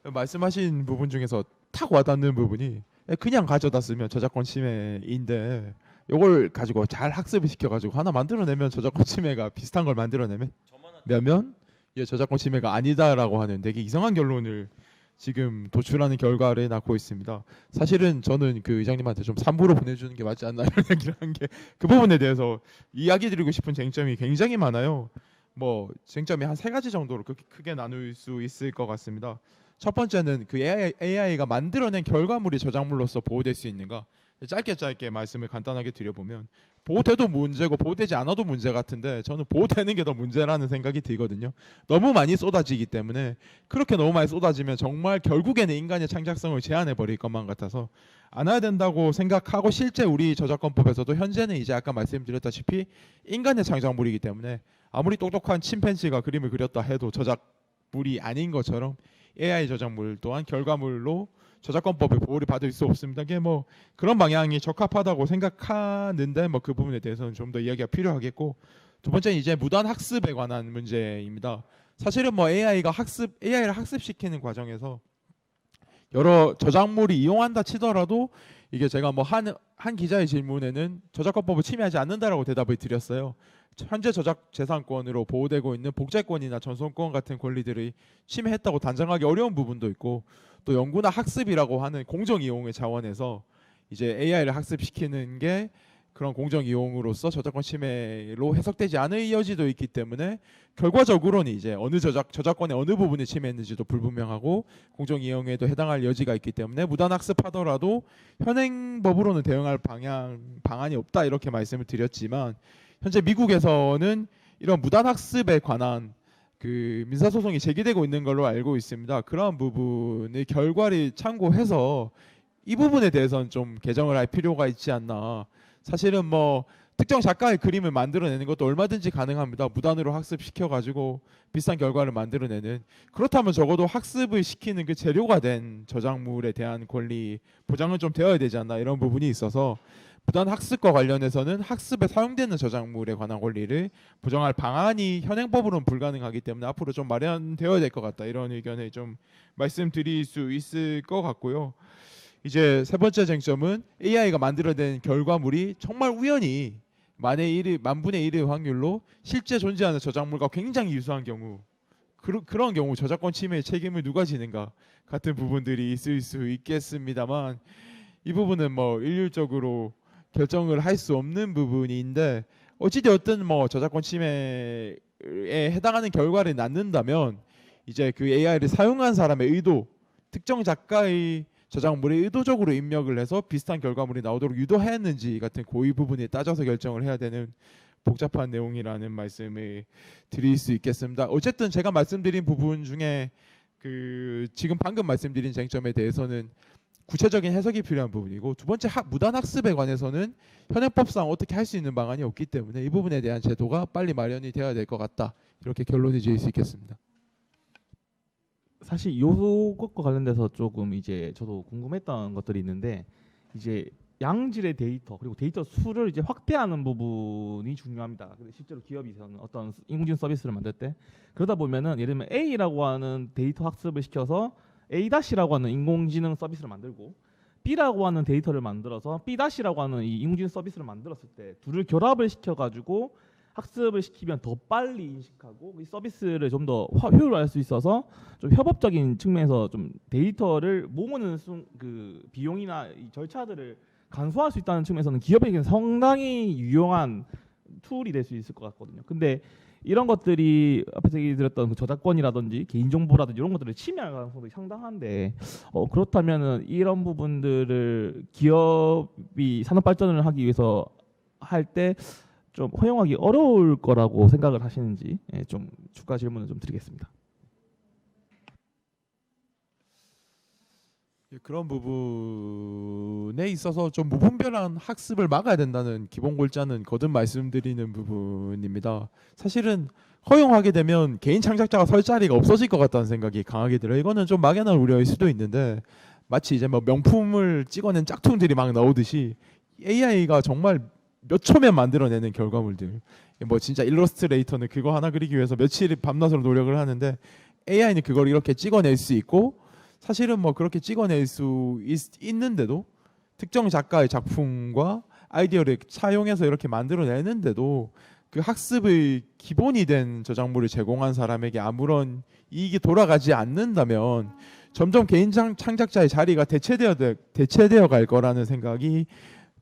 말씀하신 부분 중에서 탁 와닿는 부분이 그냥 가져다 쓰면 저작권 침해인데 이걸 가지고 잘 학습을 시켜가지고 하나 만들어내면 저작권 침해가 비슷한 걸 만들어내면 이게 저작권 침해가 아니다라고 하는 되게 이상한 결론을 지금 도출하는 결과를 낳고 있습니다. 사실은 저는 그 의장님한테 좀 3부로 보내주는 게 맞지 않나 이런 얘기를 한 게 그 부분에 대해서 이야기 드리고 싶은 쟁점이 굉장히 많아요. 뭐 쟁점이 한 3가지 정도로 크게 나눌 수 있을 것 같습니다. 첫 번째는 그 AI가 만들어낸 결과물이 저작물로서 보호될 수 있는가. 짧게 말씀을 간단하게 드려보면 보호돼도 문제고 보호되지 않아도 문제 같은데 저는 보호되는 게 더 문제라는 생각이 들거든요. 너무 많이 쏟아지기 때문에 그렇게 너무 많이 쏟아지면 정말 결국에는 인간의 창작성을 제한해 버릴 것만 같아서 안 해야 된다고 생각하고 실제 우리 저작권법에서도 현재는 이제 아까 말씀드렸다시피 인간의 창작물이기 때문에 아무리 똑똑한 침팬지가 그림을 그렸다 해도 저작물이 아닌 것처럼 AI 저작물 또한 결과물로 저작권법의 보호를 받을 수 없습니다. 이게 뭐 그런 방향이 적합하다고 생각하는데 뭐 그 부분에 대해서는 좀 더 이야기가 필요하겠고, 두 번째는 이제 무단 학습에 관한 문제입니다. 사실은 뭐 AI를 학습시키는 과정에서 여러 저작물이 이용한다 치더라도 이게 제가 뭐 한 기자의 질문에는 저작권법을 침해하지 않는다라고 대답을 드렸어요. 현재 저작재산권으로 보호되고 있는 복제권이나 전송권 같은 권리들을 침해했다고 단정하기 어려운 부분도 있고, 또 연구나 학습이라고 하는 공정 이용의 자원에서 이제 AI를 학습시키는 게 그런 공정 이용으로서 저작권 침해로 해석되지 않을 여지도 있기 때문에 결과적으로는 이제 어느 저작권의 어느 부분이 침해했는지도 불분명하고 공정 이용에도 해당할 여지가 있기 때문에 무단 학습하더라도 현행법으로는 대응할 방안이 없다 이렇게 말씀을 드렸지만, 현재 미국에서는 이런 무단 학습에 관한 그 민사 소송이 제기되고 있는 걸로 알고 있습니다. 그러한 부분의 결과를 참고해서 이 부분에 대해서는 좀 개정을 할 필요가 있지 않나. 사실은 뭐 특정 작가의 그림을 만들어내는 것도 얼마든지 가능합니다. 무단으로 학습시켜가지고 비슷한 결과를 만들어내는. 그렇다면 적어도 학습을 시키는 그 재료가 된 저작물에 대한 권리 보장은 좀 되어야 되지 않나, 이런 부분이 있어서 무단 학습과 관련해서는 학습에 사용되는 저작물에 관한 권리를 보장할 방안이 현행법으로는 불가능하기 때문에 앞으로 좀 마련되어야 될 것 같다, 이런 의견을 좀 말씀드릴 수 있을 것 같고요. 이제 세 번째 쟁점은 AI가 만들어낸 결과물이 정말 우연히 만분의 1의 확률로 실제 존재하는 저작물과 굉장히 유사한 경우, 그런 경우 저작권 침해의 책임을 누가 지는가 같은 부분들이 있을 수 있겠습니다만, 이 부분은 뭐 일률적으로 결정을 할 수 없는 부분인데, 어찌되었든 뭐 저작권 침해에 해당하는 결과를 낳는다면 이제 그 AI를 사용한 사람의 의도, 특정 작가의 저작물에 의도적으로 입력을 해서 비슷한 결과물이 나오도록 유도했는지 같은 고의 부분에 따져서 결정을 해야 되는 복잡한 내용이라는 말씀을 드릴 수 있겠습니다. 어쨌든 제가 말씀드린 부분 중에 지금 방금 말씀드린 쟁점에 대해서는 구체적인 해석이 필요한 부분이고, 두 번째 무단 학습에 관해서는 현행법상 어떻게 할 수 있는 방안이 없기 때문에 이 부분에 대한 제도가 빨리 마련이 되어야 될 것 같다, 이렇게 결론을 지을 수 있겠습니다. 사실 이것과 관련돼서 조금 이제 저도 궁금했던 것들이 있는데, 이제 양질의 데이터 그리고 데이터 수를 이제 확대하는 부분이 중요합니다. 근데 실제로 기업에서는 어떤 인공지능 서비스를 만들 때 그러다 보면은 예를 들면 A라고 하는 데이터 학습을 시켜서 A-라고 하는 인공지능 서비스를 만들고 B라고 하는 데이터를 만들어서 B-라고 하는 이 인공지능 서비스를 만들었을 때 둘을 결합을 시켜가지고 학습을 시키면 더 빨리 인식하고 이 서비스를 좀 더 효율화할 수 있어서 좀 협업적인 측면에서 좀 데이터를 모으는 그 비용이나 이 절차들을 간소화할 수 있다는 측면에서는 기업에게는 상당히 유용한 툴이 될 수 있을 것 같거든요. 근데 이런 것들이 앞에서 얘기 드렸던 그 저작권이라든지 개인정보라든지 이런 것들을 침해할 가능성이 상당한데 그렇다면은 이런 부분들을 기업이 산업 발전을 하기 위해서 할 때 좀 허용하기 어려울 거라고 생각을 하시는지 좀 추가 질문을 좀 드리겠습니다. 그런 부분에 있어서 좀 무분별한 학습을 막아야 된다는 기본 골자는 거듭 말씀드리는 부분입니다. 사실은 허용하게 되면 개인 창작자가 설 자리가 없어질 것 같다는 생각이 강하게 들어요. 이거는 좀 막연한 우려일 수도 있는데 마치 이제 뭐 명품을 찍어낸 짝퉁들이 막 나오듯이 AI가 정말 몇 초면 만들어내는 결과물들, 뭐 진짜 일러스트레이터는 그거 하나 그리기 위해서 며칠 밤낮으로 노력을 하는데 AI는 그걸 이렇게 찍어낼 수 있고, 사실은 뭐 그렇게 찍어낼 수 있는데도 특정 작가의 작품과 아이디어를 사용해서 이렇게 만들어내는데도 그 학습의 기본이 된 저작물을 제공한 사람에게 아무런 이익이 돌아가지 않는다면 점점 개인 창작자의 자리가 대체되어 갈 거라는 생각이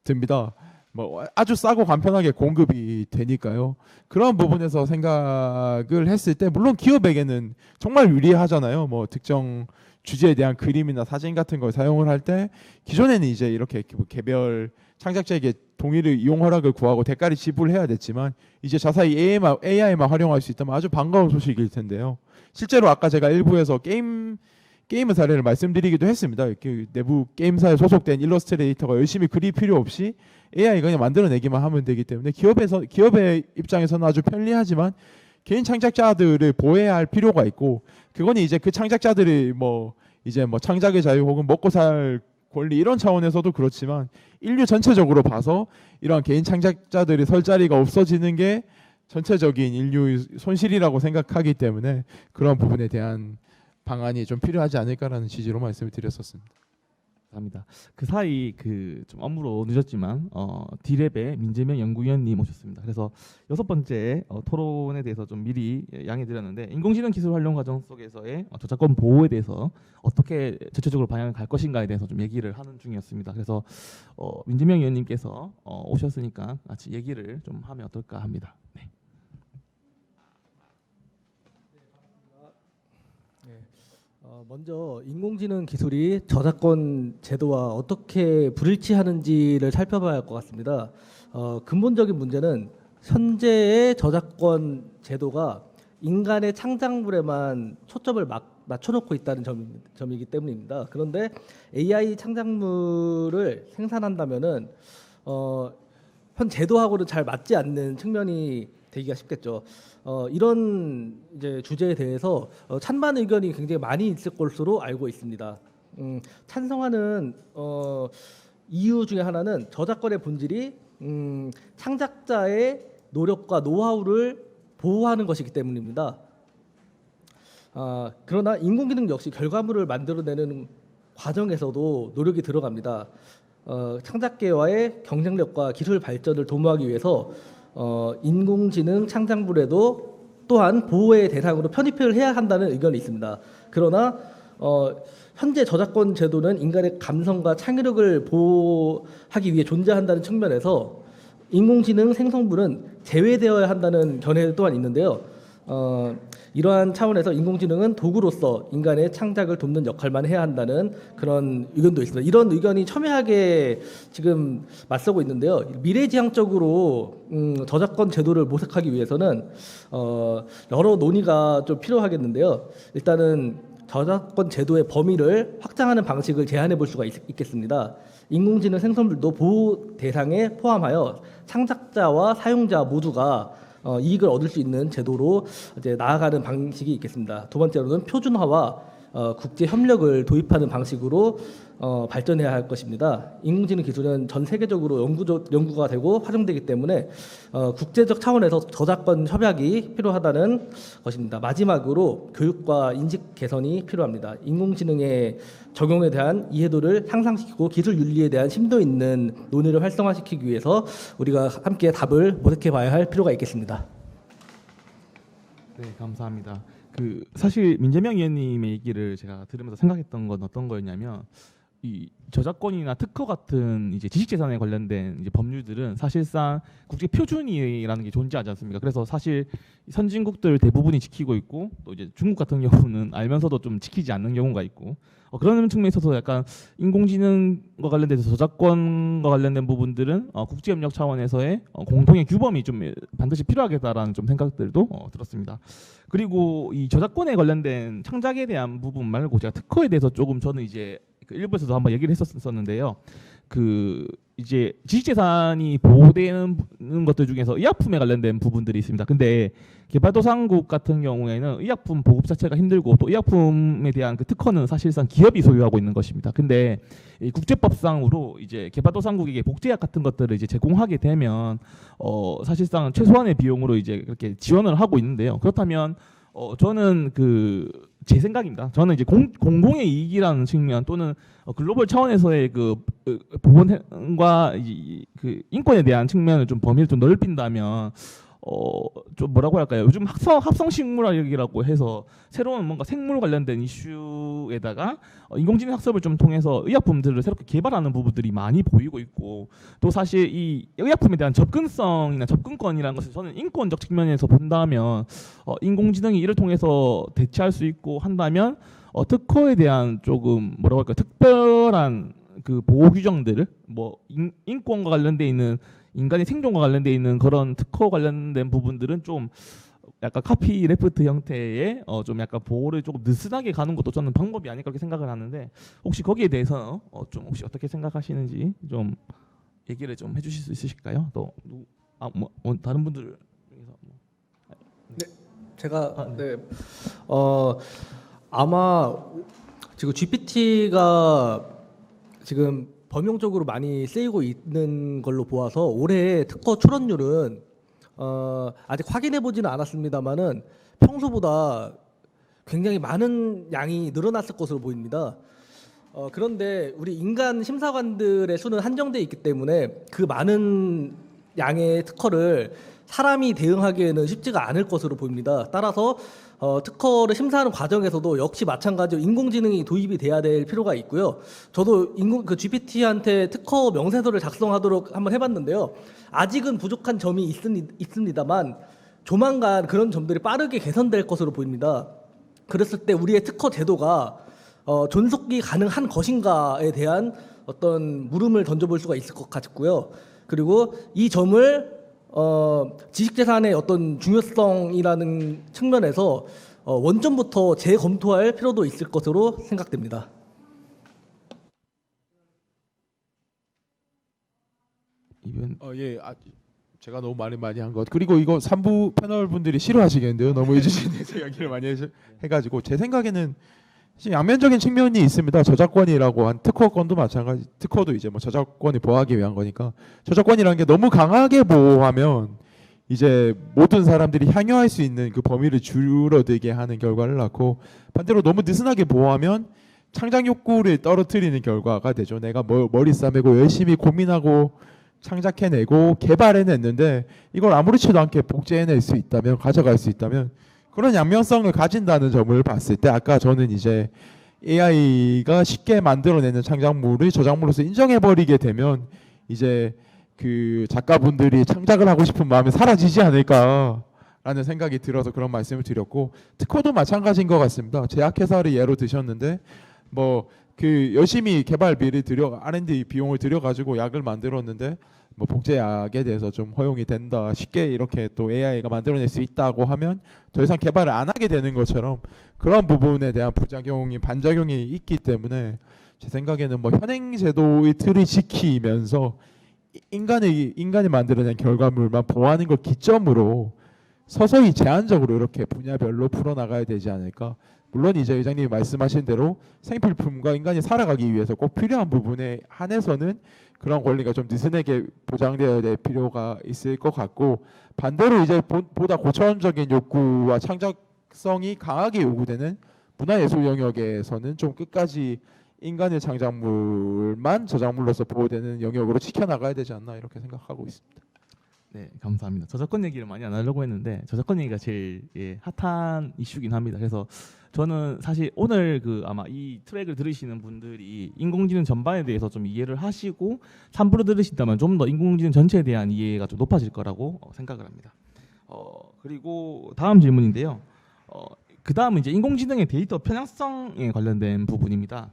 듭니다. 뭐 아주 싸고 간편하게 공급이 되니까요. 그런 부분에서 생각을 했을 때 물론 기업에게는 정말 유리하잖아요. 뭐 특정 주제에 대한 그림이나 사진 같은 걸 사용을 할 때 기존에는 이제 이렇게 개별 창작자에게 동의를 이용 허락을 구하고 대가를 지불해야 됐지만 이제 자사히 AI만 활용할 수 있다면 아주 반가운 소식일 텐데요. 실제로 아까 제가 일부에서 게임의 사례를 말씀드리기도 했습니다. 그 내부 게임사에 소속된 일러스트레이터가 열심히 그릴 필요 없이 AI가 그냥 만들어내기만 하면 되기 때문에 기업의 입장에서는 아주 편리하지만 개인 창작자들을 보호해야 할 필요가 있고, 그거는 이제 그 창작자들이 뭐 이제 뭐 창작의 자유 혹은 먹고 살 권리 이런 차원에서도 그렇지만 인류 전체적으로 봐서 이러한 개인 창작자들이 설 자리가 없어지는 게 전체적인 인류의 손실이라고 생각하기 때문에 그런 부분에 대한 방안이 좀 필요하지 않을까라는 취지로 말씀을 드렸었습니다. 감사합니다. 그 사이 그 좀 업무로 늦었지만 디랩의 민재명 연구위원님 오셨습니다. 그래서 6번째 토론에 대해서 좀 미리 양해드렸는데 인공지능 기술 활용 과정 속에서의 저작권 보호에 대해서 어떻게 전체적으로 방향을 갈 것인가에 대해서 좀 얘기를 하는 중이었습니다. 그래서 민재명 위원님께서 오셨으니까 같이 얘기를 좀 하면 어떨까 합니다. 네. 먼저 인공지능 기술이 저작권 제도와 어떻게 불일치하는지를 살펴봐야 할 것 같습니다. 근본적인 문제는 현재의 저작권 제도가 인간의 창작물에만 초점을 맞춰놓고 있다는 점이기 때문입니다. 그런데 AI 창작물을 생산한다면은 현 제도하고는 잘 맞지 않는 측면이 되기가 쉽겠죠. 이런 이제 주제에 대해서 찬반 의견이 굉장히 많이 있을 것으로 알고 있습니다. 찬성하는 이유 중에 하나는 저작권의 본질이 창작자의 노력과 노하우를 보호하는 것이기 때문입니다. 그러나 인공지능 역시 결과물을 만들어내는 과정에서도 노력이 들어갑니다. 창작계와의 경쟁력과 기술 발전을 도모하기 위해서 인공지능 창작물에도 또한 보호의 대상으로 편입을 해야 한다는 의견이 있습니다. 그러나 현재 저작권 제도는 인간의 감성과 창의력을 보호하기 위해 존재한다는 측면에서 인공지능 생성물은 제외되어야 한다는 견해 또한 있는데요. 이러한 차원에서 인공지능은 도구로서 인간의 창작을 돕는 역할만 해야 한다는 그런 의견도 있습니다. 이런 의견이 첨예하게 지금 맞서고 있는데요. 미래지향적으로 저작권 제도를 모색하기 위해서는 여러 논의가 좀 필요하겠는데요. 일단은 저작권 제도의 범위를 확장하는 방식을 제안해 볼 수가 있겠습니다. 인공지능 생성물도 보호 대상에 포함하여 창작자와 사용자 모두가 이익을 얻을 수 있는 제도로 이제 나아가는 방식이 있겠습니다. 두 번째로는 표준화와 국제 협력을 도입하는 방식으로 발전해야 할 것입니다. 인공지능 기술은 전 세계적으로 연구가 되고 활용되기 때문에 국제적 차원에서 저작권 협약이 필요하다는 것입니다. 마지막으로 교육과 인식 개선이 필요합니다. 인공지능의 적용에 대한 이해도를 향상시키고 기술 윤리에 대한 심도 있는 논의를 활성화시키기 위해서 우리가 함께 답을 모색해 봐야 할 필요가 있겠습니다. 네, 감사합니다. 그 사실 민재명 위원님의 얘기를 제가 들으면서 생각했던 건 어떤 거였냐면 이 저작권이나 특허 같은 이제 지식재산에 관련된 이제 법률들은 사실상 국제 표준이라는 게 존재하지 않습니까? 그래서 사실 선진국들 대부분이 지키고 있고 또 이제 중국 같은 경우는 알면서도 좀 지키지 않는 경우가 있고 그런 측면에 있어서 약간 인공지능과 관련돼서 저작권과 관련된 부분들은 국제협력 차원에서의 공통의 규범이 좀 반드시 필요하겠다라는 좀 생각들도 들었습니다. 그리고 이 저작권에 관련된 창작에 대한 부분 말고 제가 특허에 대해서 조금 저는 이제 그 일부에서도 한번 얘기를 했었는데요. 그 이제 지식재산이 보호되는 것들 중에서 의약품에 관련된 부분들이 있습니다. 근데 개발도상국 같은 경우에는 의약품 보급 자체가 힘들고 또 의약품에 대한 그 특허는 사실상 기업이 소유하고 있는 것입니다. 근데 이 국제법상으로 이제 개발도상국에게 복제약 같은 것들을 이제 제공하게 되면 사실상 최소한의 비용으로 이제 그렇게 지원을 하고 있는데요. 그렇다면 저는 제 생각입니다. 저는 이제 공공의 이익이라는 측면 또는 글로벌 차원에서의 그 보건과 그 인권에 대한 측면을 좀 범위를 좀 넓힌다면 좀 뭐라고 할까요? 요즘 합성 식물학이라고 해서 새로운 뭔가 생물 관련된 이슈에다가 인공지능 학습을 좀 통해서 의약품들을 새롭게 개발하는 부분들이 많이 보이고 있고 또 사실 이 의약품에 대한 접근성이나 접근권이라는 것을 저는 인권적 측면에서 본다면 인공지능이 이를 통해서 대체할 수 있고 한다면 특허에 대한 조금 뭐라고 할까요? 특별한 그 보호 규정들을 뭐 인권과 관련돼 있는 인간의 생존과 관련돼 있는 그런 특허 관련된 부분들은 좀 약간 카피 레프트 형태의 좀 약간 보호를 조금 느슨하게 가는 것도 저는 방법이 아닐까 그렇게 생각을 하는데 혹시 거기에 대해서 좀 혹시 어떻게 생각하시는지 좀 얘기를 좀 해주실 수 있으실까요? 또 다른 분들 중에서 제가 아마 지금 GPT가 지금 범용적으로 많이 쓰이고 있는 걸로 보아서 올해 특허 출원율은 아직 확인해 보지는 않았습니다만은 평소보다 굉장히 많은 양이 늘어났을 것으로 보입니다. 그런데 우리 인간 심사관들의 수는 한정돼 있기 때문에 그 많은 양의 특허를 사람이 대응하기에는 쉽지가 않을 것으로 보입니다. 따라서 특허를 심사하는 과정에서도 역시 마찬가지로 인공지능이 도입이 돼야 될 필요가 있고요. 저도 GPT한테 특허 명세서를 작성하도록 한번 해봤는데요. 아직은 부족한 점이 있습니다만 조만간 그런 점들이 빠르게 개선될 것으로 보입니다. 그랬을 때 우리의 특허 제도가 존속이 가능한 것인가에 대한 어떤 물음을 던져볼 수가 있을 것 같고요. 그리고 이 점을 지식재산의 어떤 중요성이라는 측면에서 원점부터 재검토할 필요도 있을 것으로 생각됩니다. 제가 너무 말을 많이 한 것. 그리고 이거 3부 패널 분들이 싫어하시겠는데요. 너무 유지진에 대해서 이야기를 많이 해가지고 제 생각에는 양면적인 측면이 있습니다. 저작권이라고 한 특허권도 마찬가지. 특허도 이제 뭐 저작권을 보호하기 위한 거니까 저작권이라는 게 너무 강하게 보호하면 이제 모든 사람들이 향유할 수 있는 그 범위를 줄어들게 하는 결과를 낳고 반대로 너무 느슨하게 보호하면 창작 욕구를 떨어뜨리는 결과가 되죠. 내가 머리 싸매고 열심히 고민하고 창작해내고 개발해냈는데 이걸 아무렇지도 않게 복제해낼 수 있다면 가져갈 수 있다면 그런 양면성을 가진다는 점을 봤을 때 아까 저는 이제 AI가 쉽게 만들어내는 창작물을 저작물로서 인정해버리게 되면 이제 그 작가분들이 창작을 하고 싶은 마음이 사라지지 않을까라는 생각이 들어서 그런 말씀을 드렸고 특허도 마찬가지인 것 같습니다. 제약회사를 예로 드셨는데 뭐 그 열심히 개발비를 R&D 비용을 들여가지고 약을 만들었는데 뭐 복제약에 대해서 좀 허용이 된다 쉽게 이렇게 또 AI가 만들어낼 수 있다고 하면 더 이상 개발을 안 하게 되는 것처럼 그런 부분에 대한 부작용이 반작용이 있기 때문에 제 생각에는 뭐 현행 제도의 틀을 지키면서 인간이 만들어낸 결과물만 보호하는 걸 기점으로 서서히 제한적으로 이렇게 분야별로 풀어나가야 되지 않을까. 물론 이제 의장님이 말씀하신 대로 생필품과 인간이 살아가기 위해서 꼭 필요한 부분에 한해서는 그런 권리가 좀 느슨하게 보장되어야 될 필요가 있을 것 같고 반대로 이제 보다 고차원적인 욕구와 창작성이 강하게 요구되는 문화예술 영역에서는 좀 끝까지 인간의 창작물만 저작물로서 보호되는 영역으로 지켜나가야 되지 않나 이렇게 생각하고 있습니다. 네, 감사합니다. 저작권 얘기를 많이 안 하려고 했는데 저작권 얘기가 제일 핫한 이슈긴 합니다. 그래서 저는 사실 오늘 그 아마 이 트랙을 들으시는 분들이 인공지능 전반에 대해서 좀 이해를 하시고 3부로 들으신다면 좀 더 인공지능 전체에 대한 이해가 좀 높아질 거라고 생각을 합니다. 그리고 다음 질문인데요. 그 다음은 이제 인공지능의 데이터 편향성에 관련된 부분입니다.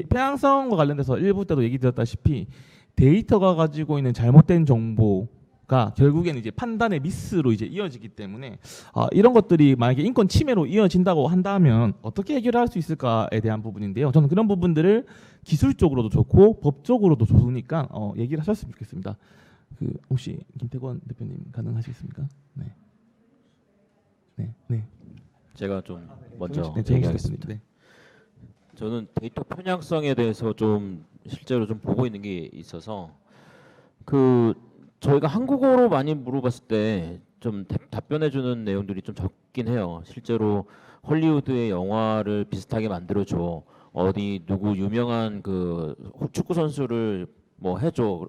편향성과 관련돼서 일부 때도 얘기 드렸다시피 데이터가 가지고 있는 잘못된 정보가 결국에는 이제 판단의 미스로 이제 이어지기 때문에 이런 것들이 만약에 인권 침해로 이어진다고 한다면 어떻게 해결할 수 있을까에 대한 부분인데요. 저는 그런 부분들을 기술적으로도 좋고 법적으로도 좋으니까 얘기를 하셨으면 좋겠습니다. 그 혹시 김태권 대표님 가능하시겠습니까? 네. 네. 네. 제가 좀 먼저 네, 얘기하겠습니다. 네. 저는 데이터 편향성에 대해서 좀 실제로 좀 보고 있는 게 있어서 그 저희가 한국어로 많이 물어봤을 때 좀 답변해 주는 내용들이 좀 적긴 해요. 실제로 헐리우드의 영화를 비슷하게 만들어 줘. 어디 누구 유명한 그 축구 선수를 뭐 해줘.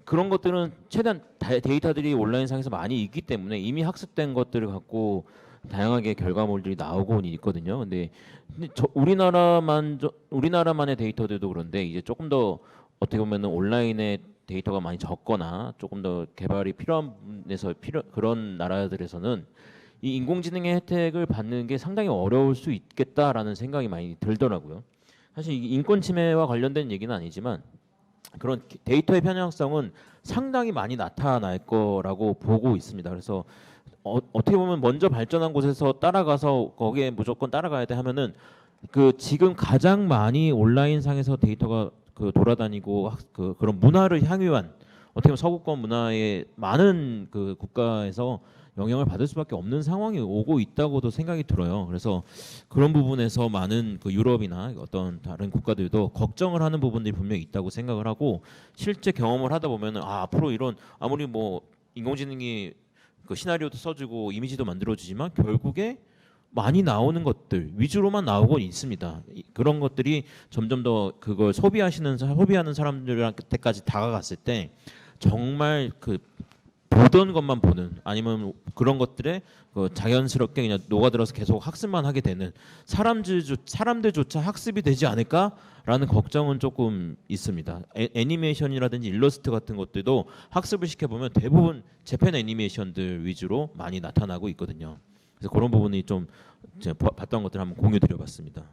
그런 것들은 최대한 데이터들이 온라인상에서 많이 있기 때문에 이미 학습된 것들을 갖고 다양하게 결과물들이 나오고 있거든요. 근데 우리나라만의 데이터들도 그런데 이제 조금 더 어떻게 보면은 온라인에 데이터가 많이 적거나 조금 더 개발이 필요한 부분에서 그런 나라들에서는 이 인공지능의 혜택을 받는 게 상당히 어려울 수 있겠다라는 생각이 많이 들더라고요. 사실 이 인권 침해와 관련된 얘기는 아니지만 그런 데이터의 편향성은 상당히 많이 나타날 거라고 보고 있습니다. 그래서 어떻게 보면 먼저 발전한 곳에서 따라가서 거기에 무조건 따라가야 돼 하면은 그 지금 가장 많이 온라인상에서 데이터가 그 돌아다니고 그런 문화를 향유한 어떻게 보면 서구권 문화의 많은 그 국가에서 영향을 받을 수밖에 없는 상황이 오고 있다고도 생각이 들어요. 그래서 그런 부분에서 많은 그 유럽이나 어떤 다른 국가들도 걱정을 하는 부분들이 분명히 있다고 생각을 하고 실제 경험을 하다 보면은 앞으로 이런 아무리 뭐 인공지능이 그 시나리오도 써주고 이미지도 만들어주지만 결국에 많이 나오는 것들 위주로만 나오곤 있습니다. 그런 것들이 점점 더 그걸 소비하는 사람들한테까지 다가갔을 때 정말 그 보던 것만 보는 아니면 그런 것들에 그 자연스럽게 그냥 녹아들어서 계속 학습만 하게 되는 사람들조차 학습이 되지 않을까라는 걱정은 조금 있습니다. 애니메이션이라든지 일러스트 같은 것들도 학습을 시켜보면 대부분 재팬 애니메이션들 위주로 많이 나타나고 있거든요. 그래서 그런 부분이 좀 제가 봤던 것들 한번 공유드려봤습니다.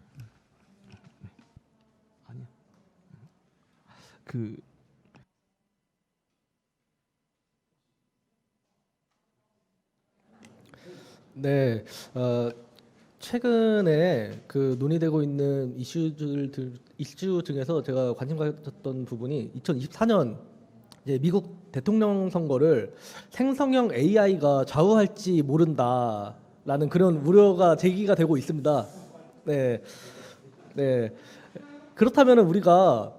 아니요. 그 네, 최근에 그 논의되고 있는 이슈 중에서 제가 관심 가졌던 부분이 2024년 이제 미국 대통령 선거를 생성형 AI가 좌우할지 모른다라는 그런 우려가 제기가 되고 있습니다. 네, 네. 그렇다면은 우리가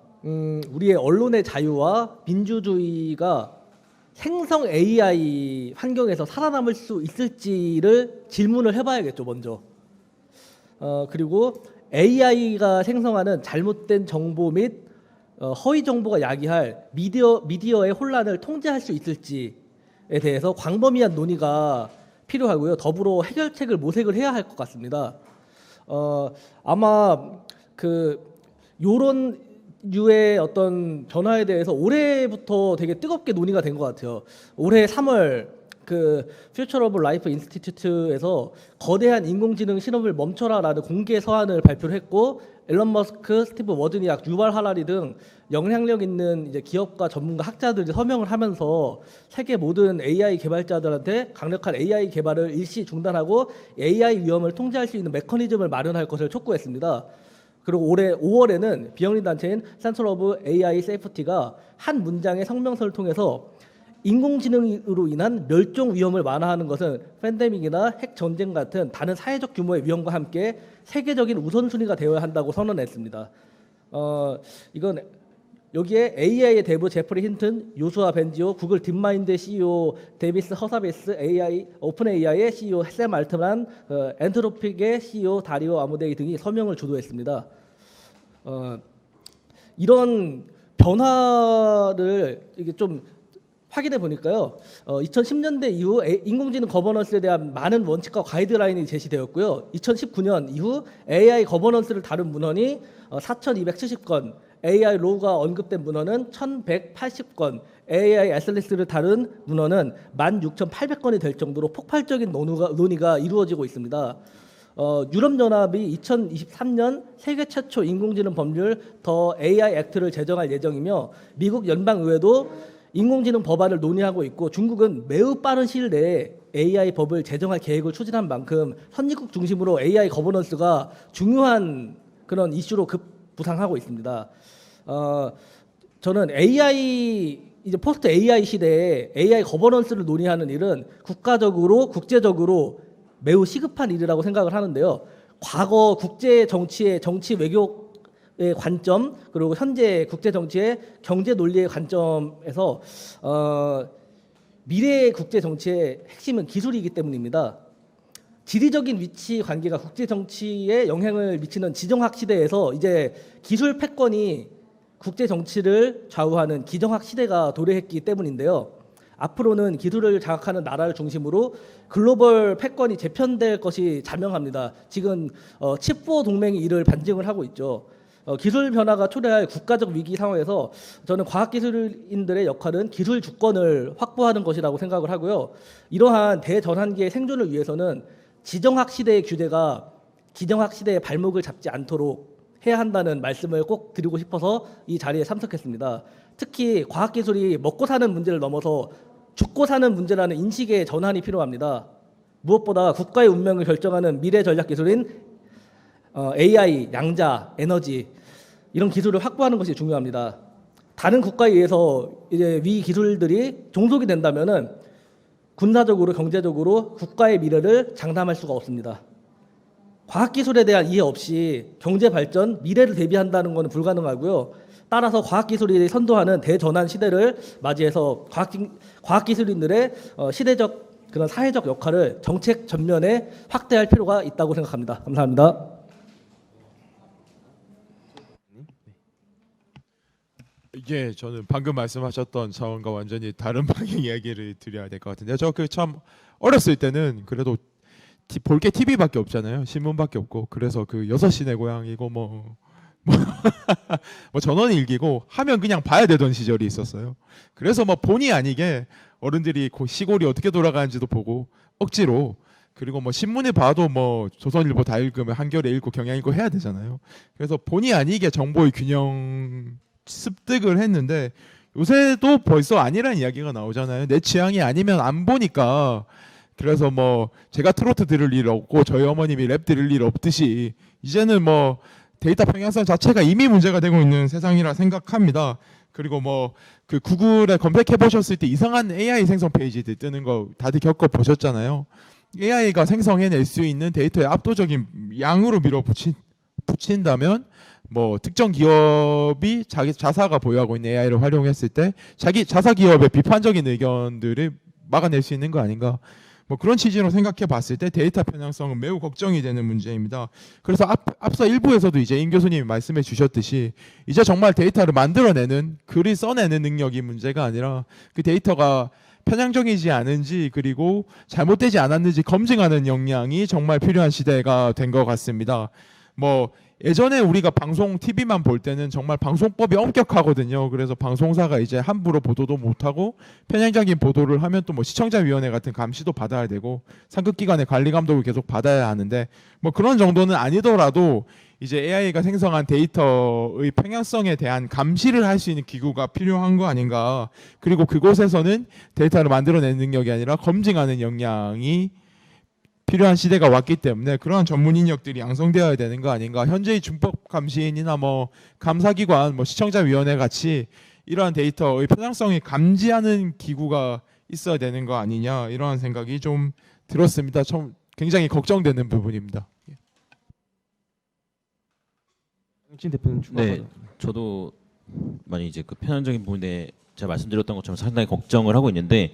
우리의 언론의 자유와 민주주의가 생성 AI 환경에서 살아남을 수 있을지를 질문을 해봐야겠죠, 먼저. 그리고 AI가 생성하는 잘못된 정보 및 허위 정보가 야기할 미디어의 혼란을 통제할 수 있을지에 대해서 광범위한 논의가 필요하고요. 더불어 해결책을 모색을 해야 할 것 같습니다. 아마 요런 류의 어떤 변화에 대해서 올해부터 되게 뜨겁게 논의가 된 것 같아요. 올해 3월 그 퓨처 오브 라이프 인스티튜트에서 거대한 인공지능 실험을 멈춰라라는 공개 서한을 발표를 했고 앨런 머스크, 스티브 워즈니악, 유발 하라리 등 영향력 있는 이제 기업가 전문가 학자들이 서명을 하면서 세계 모든 AI 개발자들한테 강력한 AI 개발을 일시 중단하고 AI 위험을 통제할 수 있는 메커니즘을 마련할 것을 촉구했습니다. 그리고 올해 5월에는 비영리 단체인 센터 오브 AI 세이프티가 한 문장의 성명서를 통해서 인공지능으로 인한 멸종 위험을 완화하는 것은 팬데믹이나 핵 전쟁 같은 다른 사회적 규모의 위험과 함께 세계적인 우선순위가 되어야 한다고 선언했습니다. 이건 여기에 AI의 대부 제프리 힌튼, 요수아 벤지오, 구글 딥마인드 CEO 데비스 허사비스, 오픈 AI의 CEO 샘 알트만, 엔트로픽의 CEO 다리오 아모데이 등이 서명을 주도했습니다. 이런 변화를 이게 좀 확인해 보니까요. 2010년대 이후 인공지능 거버넌스에 대한 많은 원칙과 가이드라인이 제시되었고요. 2019년 이후 AI 거버넌스를 다룬 문헌이 4,270건, AI 로우가 언급된 문헌은 1,180건, AI 애슬리스를 다룬 문헌은 16,800건이 될 정도로 폭발적인 논의가 이루어지고 있습니다. 유럽연합이 2023년 세계 최초 인공지능 법률 더 AI 액트를 제정할 예정이며 미국 연방의회도 인공지능 법안을 논의하고 있고 중국은 매우 빠른 시일 내에 AI 법을 제정할 계획을 추진한 만큼 선진국 중심으로 AI 거버넌스가 중요한 그런 이슈로 급부상하고 있습니다. 저는 이제 포스트 AI 시대에 AI 거버넌스를 논의하는 일은 국가적으로 국제적으로 매우 시급한 일이라고 생각을 하는데요. 과거 국제 정치의 정치 외교의 관점 그리고 현재 국제 정치의 경제 논리의 관점에서 미래의 국제 정치의 핵심은 기술이기 때문입니다. 지리적인 위치 관계가 국제 정치에 영향을 미치는 지정학 시대에서 이제 기술 패권이 국제 정치를 좌우하는 기정학 시대가 도래했기 때문인데요. 앞으로는 기술을 장악하는 나라를 중심으로 글로벌 패권이 재편될 것이 자명합니다. 지금 칩4 동맹이 이를 반증을 하고 있죠. 기술 변화가 초래할 국가적 위기 상황에서 저는 과학기술인들의 역할은 기술 주권을 확보하는 것이라고 생각을 하고요. 이러한 대전환기의 생존을 위해서는 지정학 시대의 규제가 기정학 시대의 발목을 잡지 않도록 해야 한다는 말씀을 꼭 드리고 싶어서 이 자리에 참석했습니다. 특히 과학기술이 먹고 사는 문제를 넘어서 죽고 사는 문제라는 인식의 전환이 필요합니다. 무엇보다 국가의 운명을 결정하는 미래 전략 기술인 AI, 양자, 에너지 이런 기술을 확보하는 것이 중요합니다. 다른 국가에 의해서 이제 위 기술들이 종속이 된다면은 군사적으로 경제적으로 국가의 미래를 장담할 수가 없습니다. 과학기술에 대한 이해 없이 경제 발전, 미래를 대비한다는 것은 불가능하고요. 따라서 과학기술이 선도하는 대전환 시대를 맞이해서 과학기술인들의 시대적 그런 사회적 역할을 정책 전면에 확대할 필요가 있다고 생각합니다. 감사합니다. 이게 저는 방금 말씀하셨던 차원과 완전히 다른 방향 이야기를 드려야 될 것 같은데 저 그 참 어렸을 때는 그래도 볼 게 TV밖에 없잖아요. 신문밖에 없고 그래서 그 6시 내 고향이고 뭐 전원일기고 하면 그냥 봐야 되던 시절이 있었어요. 그래서 뭐 본의 아니게 어른들이 그 시골이 어떻게 돌아가는지도 보고 억지로 그리고 뭐 신문에 봐도 뭐 조선일보 다 읽으면 한겨레 읽고 경향 읽고 해야 되잖아요. 그래서 본의 아니게 정보의 균형 습득을 했는데 요새도 벌써 아니란 이야기가 나오잖아요. 내 취향이 아니면 안 보니까. 그래서 뭐 제가 트로트 들을 일 없고 저희 어머님이 랩 들을 일 없듯이 이제는 뭐 데이터 평행성 자체가 이미 문제가 되고 있는 세상이라 생각합니다. 그리고 뭐 그 구글에 검색해 보셨을 때 이상한 AI 생성 페이지들 뜨는 거 다들 겪어 보셨잖아요. AI가 생성해낼 수 있는 데이터의 압도적인 양으로 밀어붙인다면 뭐 특정 기업이 자기 자사가 보유하고 있는 AI를 활용했을 때 자기 자사 기업의 비판적인 의견들을 막아낼 수 있는 거 아닌가? 뭐 그런 취지로 생각해 봤을 때 데이터 편향성은 매우 걱정이 되는 문제입니다. 그래서 앞서 일부에서도 이제 임 교수님이 말씀해 주셨듯이 이제 정말 데이터를 만들어내는 글을 써내는 능력이 문제가 아니라 그 데이터가 편향적이지 않은지 그리고 잘못되지 않았는지 검증하는 역량이 정말 필요한 시대가 된 것 같습니다. 뭐 예전에 우리가 방송 TV만 볼 때는 정말 방송법이 엄격하거든요. 그래서 방송사가 이제 함부로 보도도 못하고 편향적인 보도를 하면 또 뭐 시청자위원회 같은 감시도 받아야 되고 상급기관의 관리 감독을 계속 받아야 하는데 뭐 그런 정도는 아니더라도 이제 AI가 생성한 데이터의 편향성에 대한 감시를 할 수 있는 기구가 필요한 거 아닌가. 그리고 그곳에서는 데이터를 만들어내는 능력이 아니라 검증하는 역량이 필요한 시대가 왔기 때문에 그러한 전문 인력들이 양성되어야 되는 거 아닌가. 현재의 준법 감시인이나 뭐 감사기관, 뭐 시청자위원회 같이 이러한 데이터의 편향성을 감지하는 기구가 있어야 되는 거 아니냐 이러한 생각이 좀 들었습니다. 좀 굉장히 걱정되는 부분입니다. 진 대표님 추가. 네, 저도 많이 이제 그 편향적인 부분에 제가 말씀드렸던 것처럼 상당히 걱정을 하고 있는데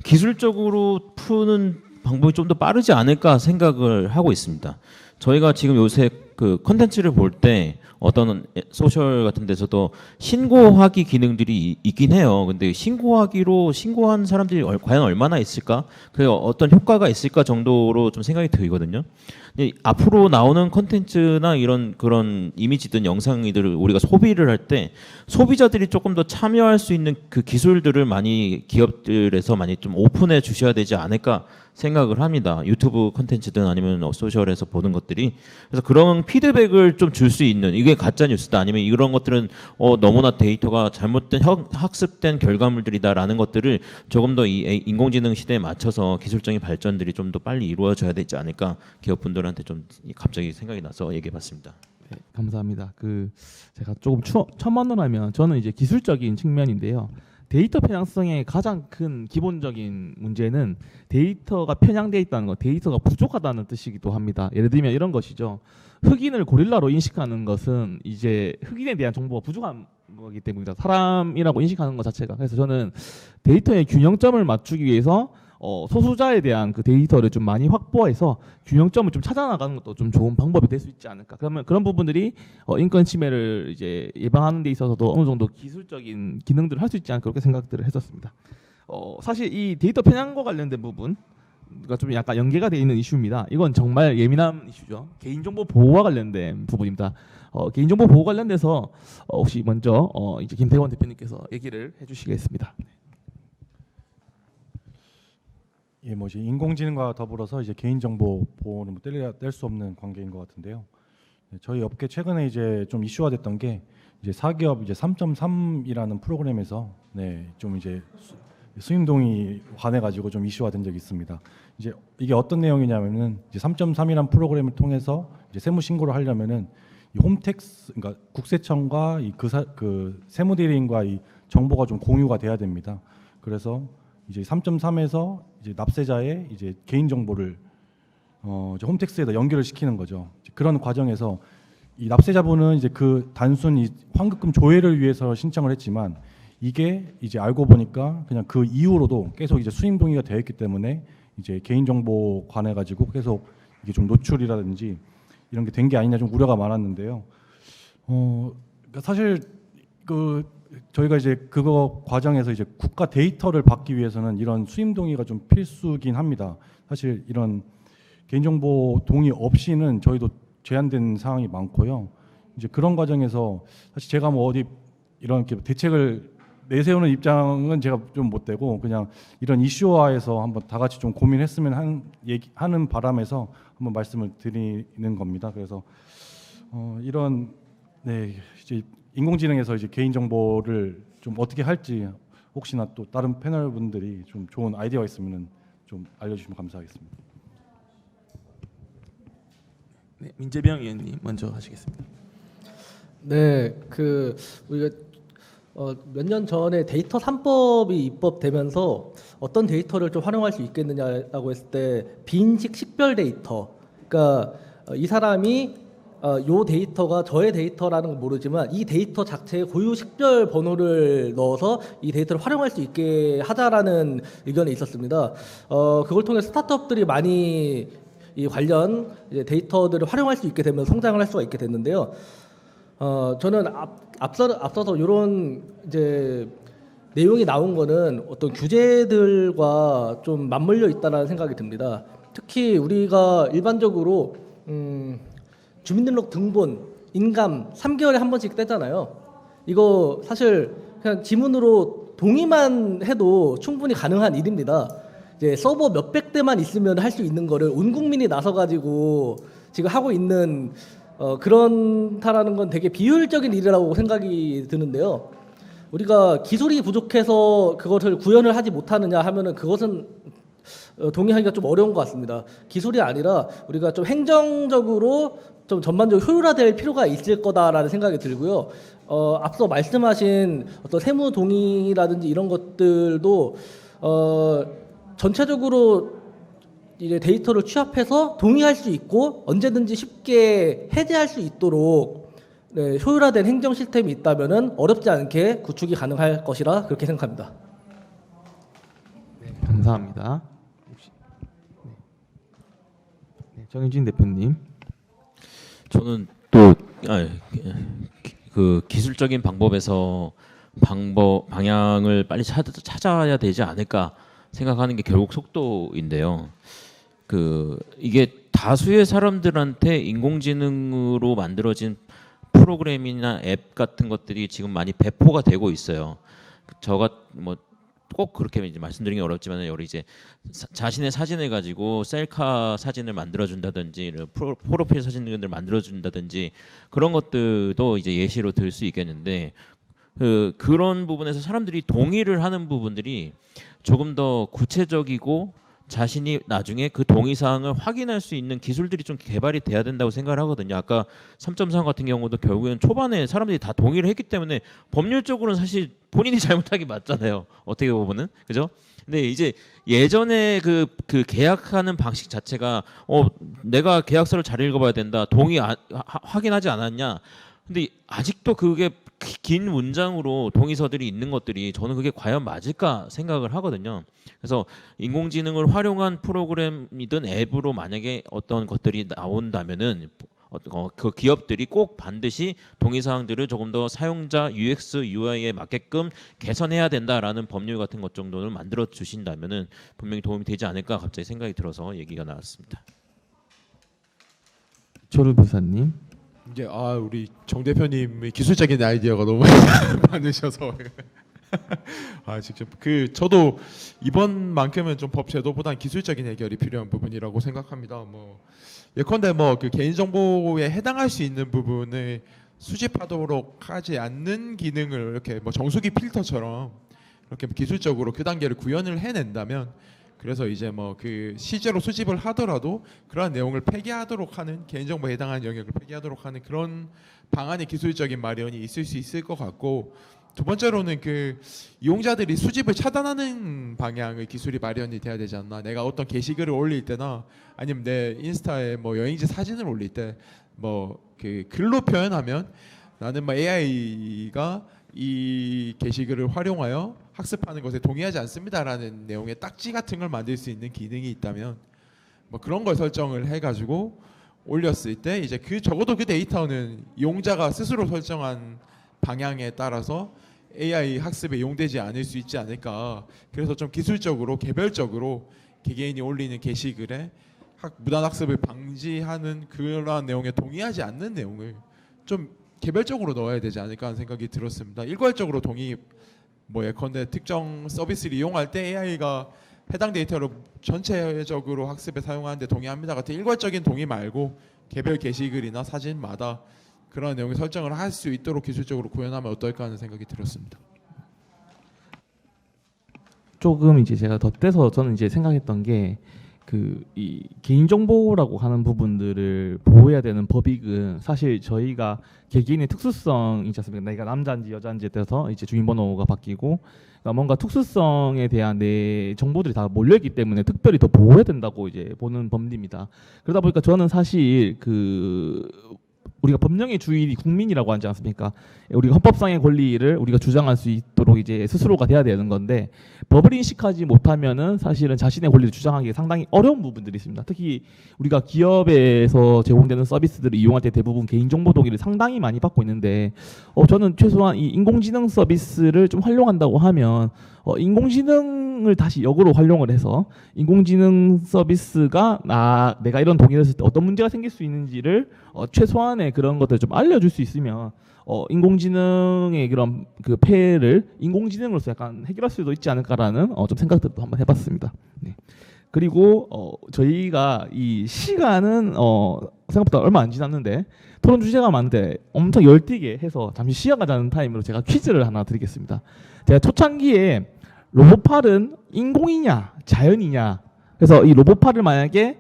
기술적으로 푸는 방법이 좀 더 빠르지 않을까 생각을 하고 있습니다. 저희가 지금 요새 그 컨텐츠를 볼 때 어떤 소셜 같은 데서도 신고하기 기능들이 있긴 해요. 근데 신고하기로 신고한 사람들이 과연 얼마나 있을까? 그 어떤 효과가 있을까 정도로 좀 생각이 들거든요. 근데 앞으로 나오는 컨텐츠나 이런 그런 이미지든 영상들을 우리가 소비를 할 때 소비자들이 조금 더 참여할 수 있는 그 기술들을 많이 기업들에서 많이 좀 오픈해 주셔야 되지 않을까 생각을 합니다. 유튜브 컨텐츠든 아니면 소셜에서 보는 것들이. 그래서 그런 피드백을 좀 줄 수 있는, 이게 가짜 뉴스다 아니면 이런 것들은 너무나 데이터가 잘못된 학습된 결과물들이다라는 것들을 조금 더 이 인공지능 시대에 맞춰서 기술적인 발전들이 좀 더 빨리 이루어져야 되지 않을까 기업분들한테 좀 갑자기 생각이 나서 얘기해봤습니다. 네, 감사합니다. 제가 조금 첨언을 저는 이제 기술적인 측면인데요. 데이터 편향성의 가장 큰 기본적인 문제는 데이터가 편향돼 있다는 것, 데이터가 부족하다는 뜻이기도 합니다. 예를 들면 이런 것이죠. 흑인을 고릴라로 인식하는 것은 이제 흑인에 대한 정보가 부족한 거기 때문이다. 사람이라고 인식하는 것 자체가. 그래서 저는 데이터의 균형점을 맞추기 위해서 소수자에 대한 그 데이터를 좀 많이 확보해서 균형점을 좀 찾아나가는 것도 좀 좋은 방법이 될 수 있지 않을까. 그러면 그런 부분들이 인권 침해를 이제 예방하는 데 있어서도 어느 정도 기술적인 기능들을 할 수 있지 않을까 그렇게 생각들을 했었습니다. 사실 이 데이터 편향과 관련된 부분가 좀 약간 연계가 되어 있는 이슈입니다. 이건 정말 예민한 이슈죠. 개인정보 보호와 관련된 부분입니다. 개인정보 보호 관련돼서 혹시 먼저 이제 김태원 대표님께서 얘기를 해주시겠습니다. 예, 인공지능과 더불어서 이제 개인정보 보호는 뗄 수 없는 관계인 것 같은데요. 네, 저희 업계 최근에 이제 좀 이슈화됐던 게 이제 사기업 이제 3.3이라는 프로그램에서 좀 이제 수임 동의 관해 가지고 좀 이슈화된 적이 있습니다. 이제 이게 어떤 내용이냐면은 이제 3.3이라는 프로그램을 통해서 이제 세무 신고를 하려면은 이 홈택스, 그러니까 국세청과 그 세무대리인과 이 정보가 좀 공유가 돼야 됩니다. 그래서 이제 3.3에서 이제 납세자의 이제 개인 정보를 이제 홈택스에다 연결을 시키는 거죠. 그런 과정에서 이 납세자분은 이제 그 단순 이 환급금 조회를 위해서 신청을 했지만 이게 이제 알고 보니까 그냥 그 이후로도 계속 이제 수임 동의가 되어 있기 때문에 이제 개인 정보 관해 가지고 계속 이게 좀 노출이라든지 이런 게 된 게 아니냐 좀 우려가 많았는데요. 그러니까 사실 저희가 이제 그거 과정에서 이제 국가 데이터를 받기 위해서는 이런 수임 동의가 좀 필수긴 합니다. 사실 이런 개인정보 동의 없이는 저희도 제한된 상황이 많고요. 이제 그런 과정에서 사실 제가 어디 이런 대책을 내세우는 입장은 제가 좀 못 되고 그냥 이런 이슈화해서 한번 다 같이 좀 고민했으면 하는 바람에서 한번 말씀을 드리는 겁니다. 그래서 이런 이제 인공지능에서 이제 개인정보를 좀 어떻게 할지 혹시나 또 다른 패널 분들이 좀 좋은 아이디어가 있으면 좀 알려주시면 감사하겠습니다. 네, 민재병 의원님 먼저 하시겠습니다. 네, 우리가 몇 년 전에 데이터 3법이 입법되면서 어떤 데이터를 좀 활용할 수 있겠느냐라고 했을 때 빈식 식별 데이터. 그러니까 이 사람이 요 데이터가 저의 데이터라는 건 모르지만 이 데이터 자체에 고유 식별 번호를 넣어서 이 데이터를 활용할 수 있게 하자라는 의견이 있었습니다. 그걸 통해 스타트업들이 많이 이 관련 이제 데이터들을 활용할 수 있게 되면 성장을 할 수가 있게 됐는데요. 저는 앞서서 이런 이제 내용이 나온 거는 어떤 규제들과 좀 맞물려 있다라는 생각이 듭니다. 특히 우리가 일반적으로 주민등록 등본, 인감 3개월에 한 번씩 떼잖아요. 이거 사실 그냥 지문으로 동의만 해도 충분히 가능한 일입니다. 이제 서버 몇백 대만 있으면 할 수 있는 거를 온 국민이 나서 가지고 지금 하고 있는 그런다라는 건 되게 비효율적인 일이라고 생각이 드는데요. 우리가 기술이 부족해서 그것을 구현을 하지 못하느냐 하면은 그것은 동의하기가 좀 어려운 것 같습니다. 기술이 아니라 우리가 좀 행정적으로 좀 전반적으로 효율화될 필요가 있을 거다라는 생각이 들고요. 앞서 말씀하신 어떤 세무 동의라든지 이런 것들도 전체적으로 이제 데이터를 취합해서 동의할 수 있고 언제든지 쉽게 해제할 수 있도록 효율화된 행정 시스템이 있다면은 어렵지 않게 구축이 가능할 것이라 그렇게 생각합니다. 네, 감사합니다. 정유진 대표님. 저는 또 그 기술적인 방법에서 방향을 빨리 찾아야 되지 않을까 생각하는 게 결국 속도인데요. 이게 다수의 사람들한테 인공지능으로 만들어진 프로그램이나 앱 같은 것들이 지금 많이 배포가 되고 있어요. 저가 뭐 꼭 그렇게 이제 말씀드리기 어렵지만 여기 이제 자신의 사진을 가지고 셀카 사진을 만들어준다든지 프로필 사진을 만들어준다든지 그런 것들도 이제 예시로 들 수 있겠는데 그런 부분에서 사람들이 동의를 하는 부분들이 조금 더 구체적이고 자신이 나중에 그 동의 사항을 확인할 수 있는 기술들이 좀 개발이 돼야 된다고 생각을 하거든요. 아까 3.3 같은 경우도 결국에는 초반에 사람들이 다 동의를 했기 때문에 법률적으로는 사실 본인이 잘못하기 맞잖아요. 어떻게 보면은 그죠? 근데 이제 예전에 그 계약하는 방식 자체가 내가 계약서를 잘 읽어봐야 된다. 확인하지 않았냐? 근데 아직도 그게 긴 문장으로 동의서들이 있는 것들이 저는 그게 과연 맞을까 생각을 하거든요. 그래서 인공지능을 활용한 프로그램이든 앱으로 만약에 어떤 것들이 나온다면은 그 기업들이 꼭 반드시 동의사항들을 조금 더 사용자 UX, UI에 맞게끔 개선해야 된다라는 법률 같은 것 정도는 만들어 주신다면은 분명히 도움이 되지 않을까 갑자기 생각이 들어서 얘기가 나왔습니다. 조르 부사님. 이제 우리 정 대표님의 기술적인 아이디어가 너무 많으셔서 직접 저도 이번만큼은 좀 법 제도보다는 기술적인 해결이 필요한 부분이라고 생각합니다. 예컨대 그 개인정보에 해당할 수 있는 부분을 수집하도록 하지 않는 기능을 이렇게 정수기 필터처럼 이렇게 기술적으로 그 단계를 구현을 해낸다면, 그래서 이제 실제로 수집을 하더라도 그러한 내용을 폐기하도록 하는, 개인정보에 해당하는 영역을 폐기하도록 하는 그런 방안의 기술적인 마련이 있을 수 있을 것 같고, 두 번째로는 이용자들이 수집을 차단하는 방향의 기술이 마련이 돼야 되지 않나. 내가 어떤 게시글을 올릴 때나 아니면 내 인스타에 여행지 사진을 올릴 때 글로 표현하면 나는 AI가 이 게시글을 활용하여 학습하는 것에 동의하지 않습니다라는 내용의 딱지 같은 걸 만들 수 있는 기능이 있다면 그런 걸 설정을 해가지고 올렸을 때 이제 적어도 그 데이터는 이용자가 스스로 설정한 방향에 따라서 AI 학습에 이용되지 않을 수 있지 않을까. 그래서 좀 기술적으로 개별적으로 개개인이 올리는 게시글에 무단 학습을 방지하는 그러한 내용에 동의하지 않는 내용을 좀 개별적으로 넣어야 되지 않을까 하는 생각이 들었습니다. 일괄적으로 동의, 예컨대 특정 서비스를 이용할 때 AI가 해당 데이터를 전체적으로 학습에 사용하는데 동의합니다 같은 일괄적인 동의 말고 개별 게시글이나 사진마다 그런 내용을 설정을 할 수 있도록 기술적으로 구현하면 어떨까 하는 생각이 들었습니다. 조금 이제 제가 덧대서 저는 이제 생각했던 게 이 개인정보라고 하는 부분들을 보호해야 되는 법익은 사실 저희가 개개인의 특수성 있지 않습니까? 내가 남자인지 여자인지에 따라서 이제 주민번호가 바뀌고, 그러니까 뭔가 특수성에 대한 내 정보들이 다 몰려있기 때문에 특별히 더 보호해야 된다고 이제 보는 법리입니다. 그러다 보니까 저는 사실 우리가 법령의 주인이 국민이라고 하지 않습니까? 우리가 헌법상의 권리를 우리가 주장할 수 있도록 이제 스스로가 돼야 되는 건데, 법을 인식하지 못하면은 사실은 자신의 권리를 주장하기 상당히 어려운 부분들이 있습니다. 특히 우리가 기업에서 제공되는 서비스들을 이용할 때 대부분 개인정보 동의를 상당히 많이 받고 있는데, 저는 최소한 이 인공지능 서비스를 좀 활용한다고 하면 인공지능을 다시 역으로 활용을 해서 인공지능 서비스가 내가 이런 동의를 했을 때 어떤 문제가 생길 수 있는지를 최소한의 그런 것들을 좀 알려줄 수 있으면 인공지능의 그런 폐해를 인공지능으로서 약간 해결할 수도 있지 않을까라는 좀 생각들도 한번 해봤습니다. 네. 그리고 저희가 이 시간은 생각보다 얼마 안 지났는데 토론 주제가 많은데 엄청 열띠게 해서 잠시 쉬어가자는 타임으로 제가 퀴즈를 하나 드리겠습니다. 제가 초창기에 로봇팔은 인공이냐 자연이냐, 그래서 이 로봇팔을 만약에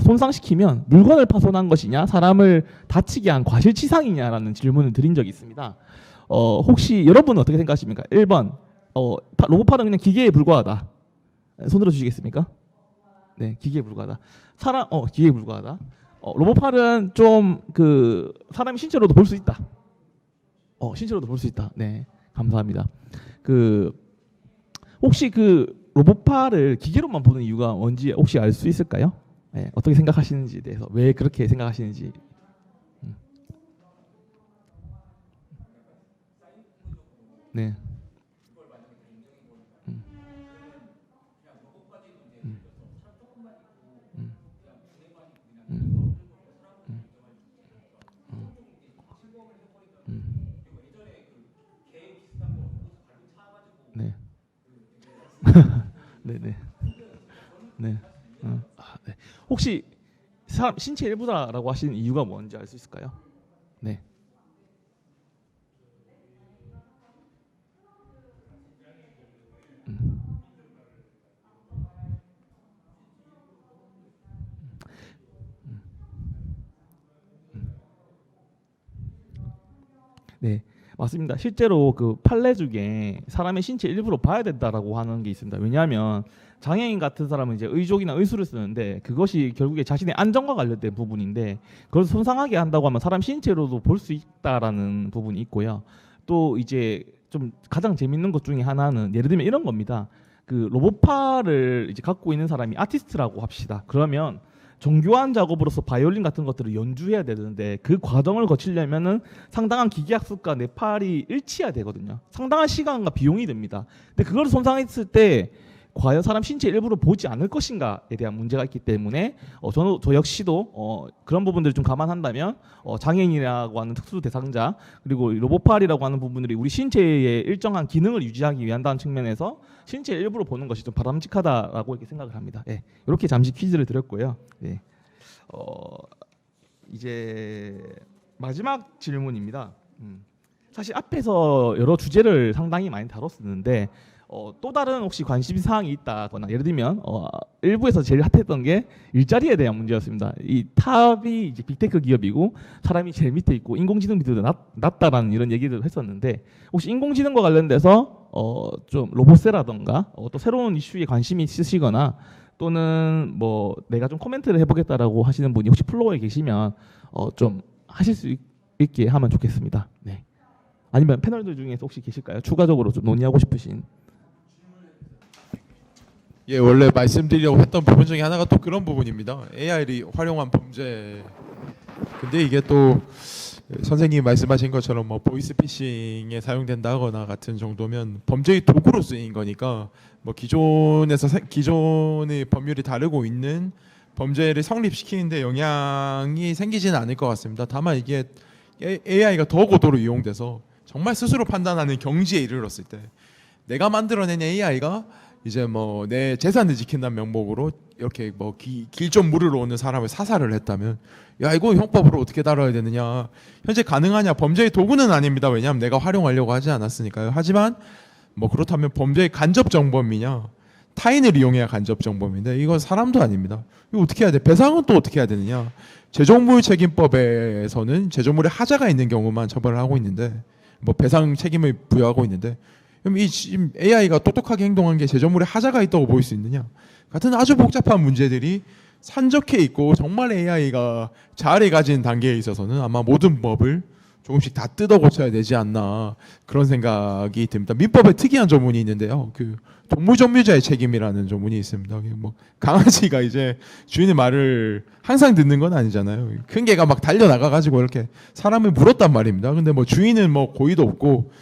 손상시키면 물건을 파손한 것이냐 사람을 다치게 한 과실치상이냐라는 질문을 드린 적이 있습니다. 혹시 여러분은 어떻게 생각하십니까? 1번 로봇팔은 그냥 기계에 불과하다. 손 들어 주시겠습니까? 네, 기계에 불과하다. 기계에 불과하다. 로봇팔은 좀 사람이 신체로도 볼 수 있다. 신체로도 볼 수 있다. 네, 감사합니다. 혹시 로봇팔을 기계로만 보는 이유가 뭔지 혹시 알 수 있을까요? 네, 어떻게 생각하시는지에 대해서 왜 그렇게 생각하시는지. 네. 네. 네, 네. 네. 네. 혹시 사람 신체 일부다라고 하시는 이유가 뭔지 알 수 있을까요? 네. 네, 맞습니다. 실제로 그 판례 중에 사람의 신체 일부로 봐야 된다라고 하는 게 있습니다. 왜냐하면 장애인 같은 사람은 이제 의족이나 의술을 쓰는데 그것이 결국에 자신의 안전과 관련된 부분인데 그걸 손상하게 한다고 하면 사람 신체로도 볼 수 있다라는 부분이 있고요. 또 이제 좀 가장 재밌는 것 중에 하나는 예를 들면 이런 겁니다. 그 로봇팔을 이제 갖고 있는 사람이 아티스트라고 합시다. 그러면 정교한 작업으로서 바이올린 같은 것들을 연주해야 되는데 그 과정을 거치려면은 상당한 기계학습과 내 팔이 일치해야 되거든요. 상당한 시간과 비용이 듭니다. 근데 그걸 손상했을 때 과연 사람 신체 일부를 보지 않을 것인가에 대한 문제가 있기 때문에 저 역시도 그런 부분들을 좀 감안한다면 장애인이라고 하는 특수 대상자 그리고 로봇팔이라고 하는 부분들이 우리 신체의 일정한 기능을 유지하기 위한다는 측면에서 신체 일부를 보는 것이 좀 바람직하다라고 이렇게 생각을 합니다. 예, 이렇게 잠시 퀴즈를 드렸고요. 예, 이제 마지막 질문입니다. 사실 앞에서 여러 주제를 상당히 많이 다뤘었는데 또 다른 혹시 관심 사항이 있다거나 예를 들면 일부에서 제일 핫했던 게 일자리에 대한 문제였습니다. 이 탑이 이제 빅테크 기업이고 사람이 제일 밑에 있고 인공지능 비율도 낮다라는 이런 얘기를 했었는데 혹시 인공지능과 관련돼서 좀 로봇세라던가 또 새로운 이슈에 관심이 있으시거나 또는 뭐 내가 좀 코멘트를 해보겠다라고 하시는 분이 혹시 플로어에 계시면 좀 하실 수 있게 하면 좋겠습니다. 네. 아니면 패널들 중에서 혹시 계실까요? 추가적으로 좀 논의하고 싶으신. 예, 원래 말씀드리려고 했던 부분 중에 하나가 또 그런 부분입니다. AI를 활용한 범죄. 근데 이게 또 선생님이 말씀하신 것처럼 뭐 보이스피싱에 사용된다거나 같은 정도면 범죄의 도구로 쓰인 거니까 뭐 기존의 법률이 다르고 있는 범죄를 성립시키는데 영향이 생기지는 않을 것 같습니다. 다만 이게 AI가 더 고도로 이용돼서 정말 스스로 판단하는 경지에 이르렀을 때 내가 만들어낸 AI가 이제 뭐 내 재산을 지킨다는 명목으로 이렇게 뭐 길 좀 물으러 오는 사람을 사살을 했다면 야 이거 형법으로 어떻게 다뤄야 되느냐 현재 가능하냐 범죄의 도구는 아닙니다. 왜냐하면 내가 활용하려고 하지 않았으니까요. 하지만 뭐 그렇다면 범죄의 간접 정범이냐 타인을 이용해야 간접 정범인데 이건 사람도 아닙니다. 이거 어떻게 해야 돼? 배상은 또 어떻게 해야 되느냐? 제조물 책임법에서는 제조물에 하자가 있는 경우만 처벌을 하고 있는데 뭐 배상 책임을 부여하고 있는데 그럼 이 지금 AI가 똑똑하게 행동한 게 제조물에 하자가 있다고 보일 수 있느냐? 같은 아주 복잡한 문제들이 산적해 있고 정말 AI가 자아를 가진 단계에 있어서는 아마 모든 법을 조금씩 다 뜯어 고쳐야 되지 않나 그런 생각이 듭니다. 민법에 특이한 조문이 있는데요. 그 동물점유자의 책임이라는 조문이 있습니다. 뭐 강아지가 이제 주인의 말을 항상 듣는 건 아니잖아요. 큰 개가 막 달려 나가 가지고 이렇게 사람을 물었단 말입니다. 근데 뭐 주인은 뭐 고의도 없고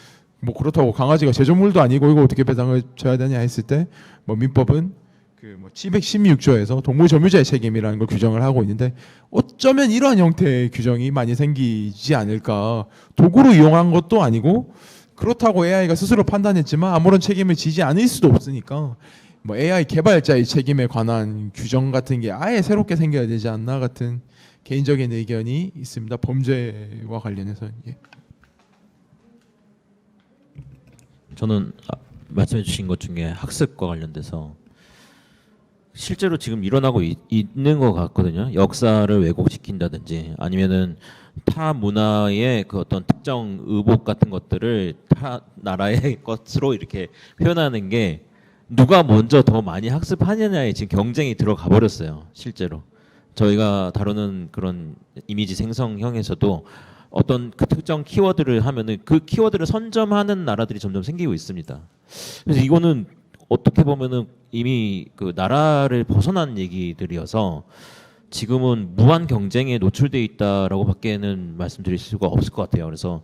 뭐 그렇다고 강아지가 제조물도 아니고 이거 어떻게 배상을 져야 되냐 했을 때 뭐 민법은 그 뭐 716조에서 동물 점유자의 책임이라는 걸 규정을 하고 있는데 어쩌면 이러한 형태의 규정이 많이 생기지 않을까. 도구로 이용한 것도 아니고 그렇다고 AI가 스스로 판단했지만 아무런 책임을 지지 않을 수도 없으니까 뭐 AI 개발자의 책임에 관한 규정 같은 게 아예 새롭게 생겨야 되지 않나 같은 개인적인 의견이 있습니다. 범죄와 관련해서. 예. 저는 말씀해 주신 것 중에 학습과 관련돼서 실제로 지금 일어나고 있는 것 같거든요. 역사를 왜곡시킨다든지 아니면은 타 문화의 그 어떤 특정 의복 같은 것들을 타 나라의 것으로 이렇게 표현하는 게 누가 먼저 더 많이 학습하느냐에 지금 경쟁이 들어가 버렸어요. 실제로 저희가 다루는 그런 이미지 생성형에서도 어떤 그 특정 키워드를 하면은 그 키워드를 선점하는 나라들이 점점 생기고 있습니다. 그래서 이거는 어떻게 보면은 이미 그 나라를 벗어난 얘기들이어서 지금은 무한 경쟁에 노출돼 있다라고 밖에는 말씀드릴 수가 없을 것 같아요. 그래서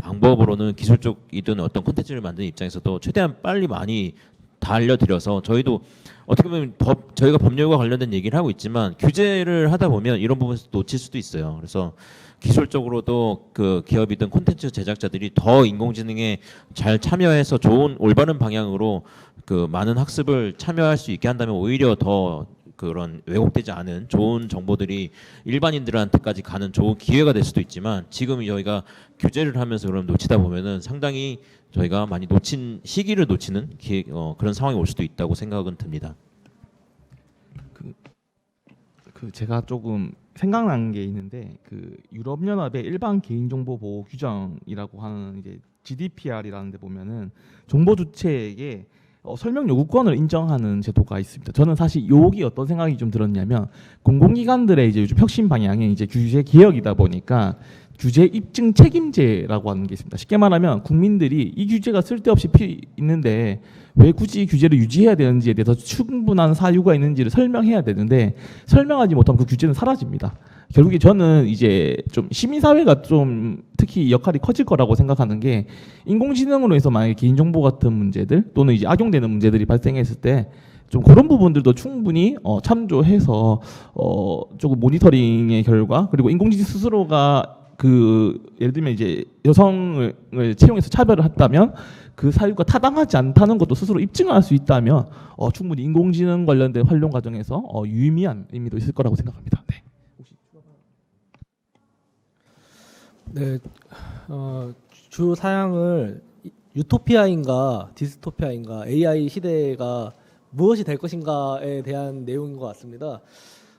방법으로는 기술적이든 어떤 콘텐츠를 만드는 입장에서도 최대한 빨리 많이 다 알려드려서 저희도 어떻게 보면 저희가 법률과 관련된 얘기를 하고 있지만 규제를 하다 보면 이런 부분에서 놓칠 수도 있어요. 그래서 기술적으로도 그 기업이든 콘텐츠 제작자들이 더 인공지능에 잘 참여해서 좋은 올바른 방향으로 그 많은 학습을 참여할 수 있게 한다면 오히려 더 그런 왜곡되지 않은 좋은 정보들이 일반인들한테까지 가는 좋은 기회가 될 수도 있지만 지금 저희가 규제를 하면서 그럼 놓치다 보면은 상당히 저희가 많이 시기를 놓치는 그런 상황이 올 수도 있다고 생각은 듭니다. 그 제가 조금 생각난 게 있는데 그 유럽 연합의 일반 개인정보 보호 규정이라고 하는 이제 GDPR이라는 데 보면은 정보 주체에게 설명 요구권을 인정하는 제도가 있습니다. 저는 사실 여기 어떤 생각이 좀 들었냐면 공공기관들의 이제 요즘 혁신 방향이 이제 규제 개혁이다 보니까 규제 입증 책임제라고 하는 게 있습니다. 쉽게 말하면 국민들이 이 규제가 쓸데없이 있는데 왜 굳이 규제를 유지해야 되는지에 대해서 충분한 사유가 있는지를 설명해야 되는데 설명하지 못하면 그 규제는 사라집니다. 결국에 저는 이제 좀 시민사회가 좀 특히 역할이 커질 거라고 생각하는 게 인공지능으로 해서 만약에 개인정보 같은 문제들 또는 이제 악용되는 문제들이 발생했을 때 좀 그런 부분들도 충분히 참조해서 조금 모니터링의 결과 그리고 인공지능 스스로가 그 예를 들면 이제 여성을 채용해서 차별을 했다면 그 사유가 타당하지 않다는 것도 스스로 입증할 수 있다면 충분히 인공지능 관련된 활용 과정에서 유의미한 의미도 있을 거라고 생각합니다. 네. 네, 주 사양을 유토피아인가 디스토피아인가 AI 시대가 무엇이 될 것인가에 대한 내용인 것 같습니다.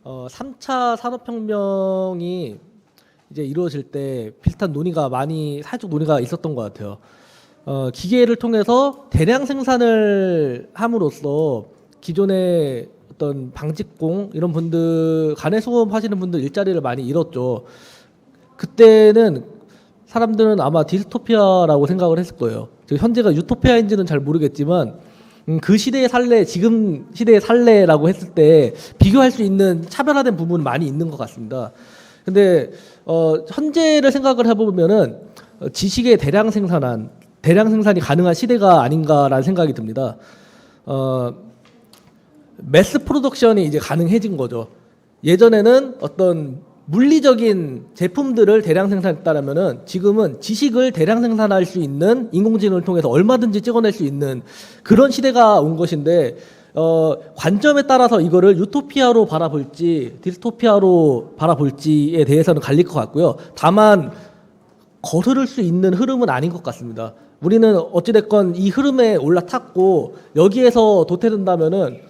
3차 산업혁명이 이제 이루어질 때 비슷한 논의가 사회적 논의가 있었던 것 같아요. 기계를 통해서 대량 생산을 함으로써 기존의 어떤 방직공 이런 분들 간해수업 하시는 분들 일자리를 많이 잃었죠. 그때는 사람들은 아마 디스토피아라고 생각을 했을 거예요. 현재가 유토피아인지는 잘 모르겠지만 그 시대의 살래, 지금 시대의 살래라고 했을 때 비교할 수 있는 차별화된 부분은 많이 있는 것 같습니다. 근데 현재를 생각을 해보면은 지식의 대량 생산이 가능한 시대가 아닌가라는 생각이 듭니다. 매스 프로덕션이 이제 가능해진 거죠. 예전에는 어떤 물리적인 제품들을 대량 생산했다라면은 지금은 지식을 대량 생산할 수 있는 인공지능을 통해서 얼마든지 찍어낼 수 있는 그런 시대가 온 것인데 관점에 따라서 이거를 유토피아로 바라볼지 디스토피아로 바라볼지에 대해서는 갈릴 것 같고요. 다만 거스를 수 있는 흐름은 아닌 것 같습니다. 우리는 어찌됐건 이 흐름에 올라탔고 여기에서 도태된다면은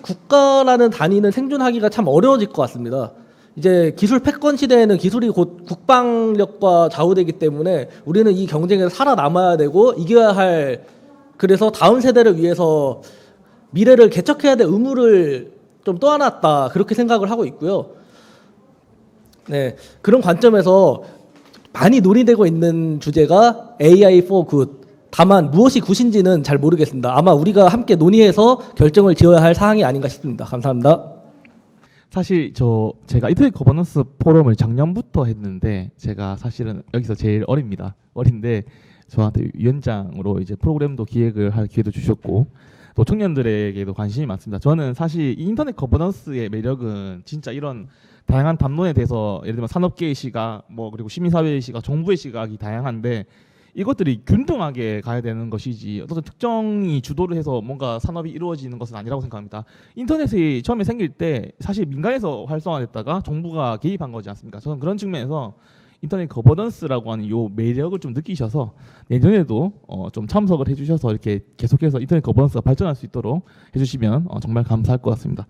국가라는 단위는 생존하기가 참 어려워질 것 같습니다. 이제 기술 패권 시대에는 기술이 곧 국방력과 좌우되기 때문에 우리는 이 경쟁에서 살아남아야 되고 이겨야 할 그래서 다음 세대를 위해서 미래를 개척해야 될 의무를 좀 떠안았다 그렇게 생각을 하고 있고요. 네, 그런 관점에서 많이 논의되고 있는 주제가 AI for good. 다만 무엇이 굿인지는 잘 모르겠습니다. 아마 우리가 함께 논의해서 결정을 지어야 할 사항이 아닌가 싶습니다. 감사합니다. 사실 제가 인터넷 거버넌스 포럼을 작년부터 했는데 제가 사실은 여기서 제일 어린데 저한테 위원장으로 이제 프로그램도 기획을 할 기회도 주셨고 또 청년들에게도 관심이 많습니다. 저는 사실 이 인터넷 거버넌스의 매력은 진짜 이런 다양한 담론에 대해서 예를 들면 산업계의 시각, 그리고 시민사회의 시각, 정부의 시각이 다양한데 이것들이 균등하게 가야 되는 것이지 어떤 특정이 주도를 해서 뭔가 산업이 이루어지는 것은 아니라고 생각합니다. 인터넷이 처음에 생길 때 사실 민간에서 활성화됐다가 정부가 개입한 거지 않습니까? 저는 그런 측면에서 인터넷 거버넌스라고 하는 요 매력을 좀 느끼셔서 내년에도 좀 참석을 해주셔서 이렇게 계속해서 인터넷 거버넌스가 발전할 수 있도록 해주시면 정말 감사할 것 같습니다.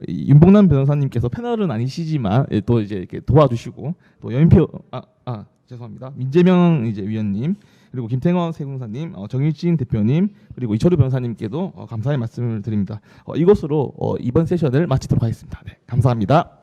윤봉남 변호사님께서 패널은 아니시지만 또 이제 이렇게 도와주시고 또 연표 죄송합니다. 민재명 이제 위원님 그리고 김태원 세공사님, 정일진 대표님 그리고 이철우 변호사님께도 감사의 말씀을 드립니다. 이것으로 이번 세션을 마치도록 하겠습니다. 네, 감사합니다.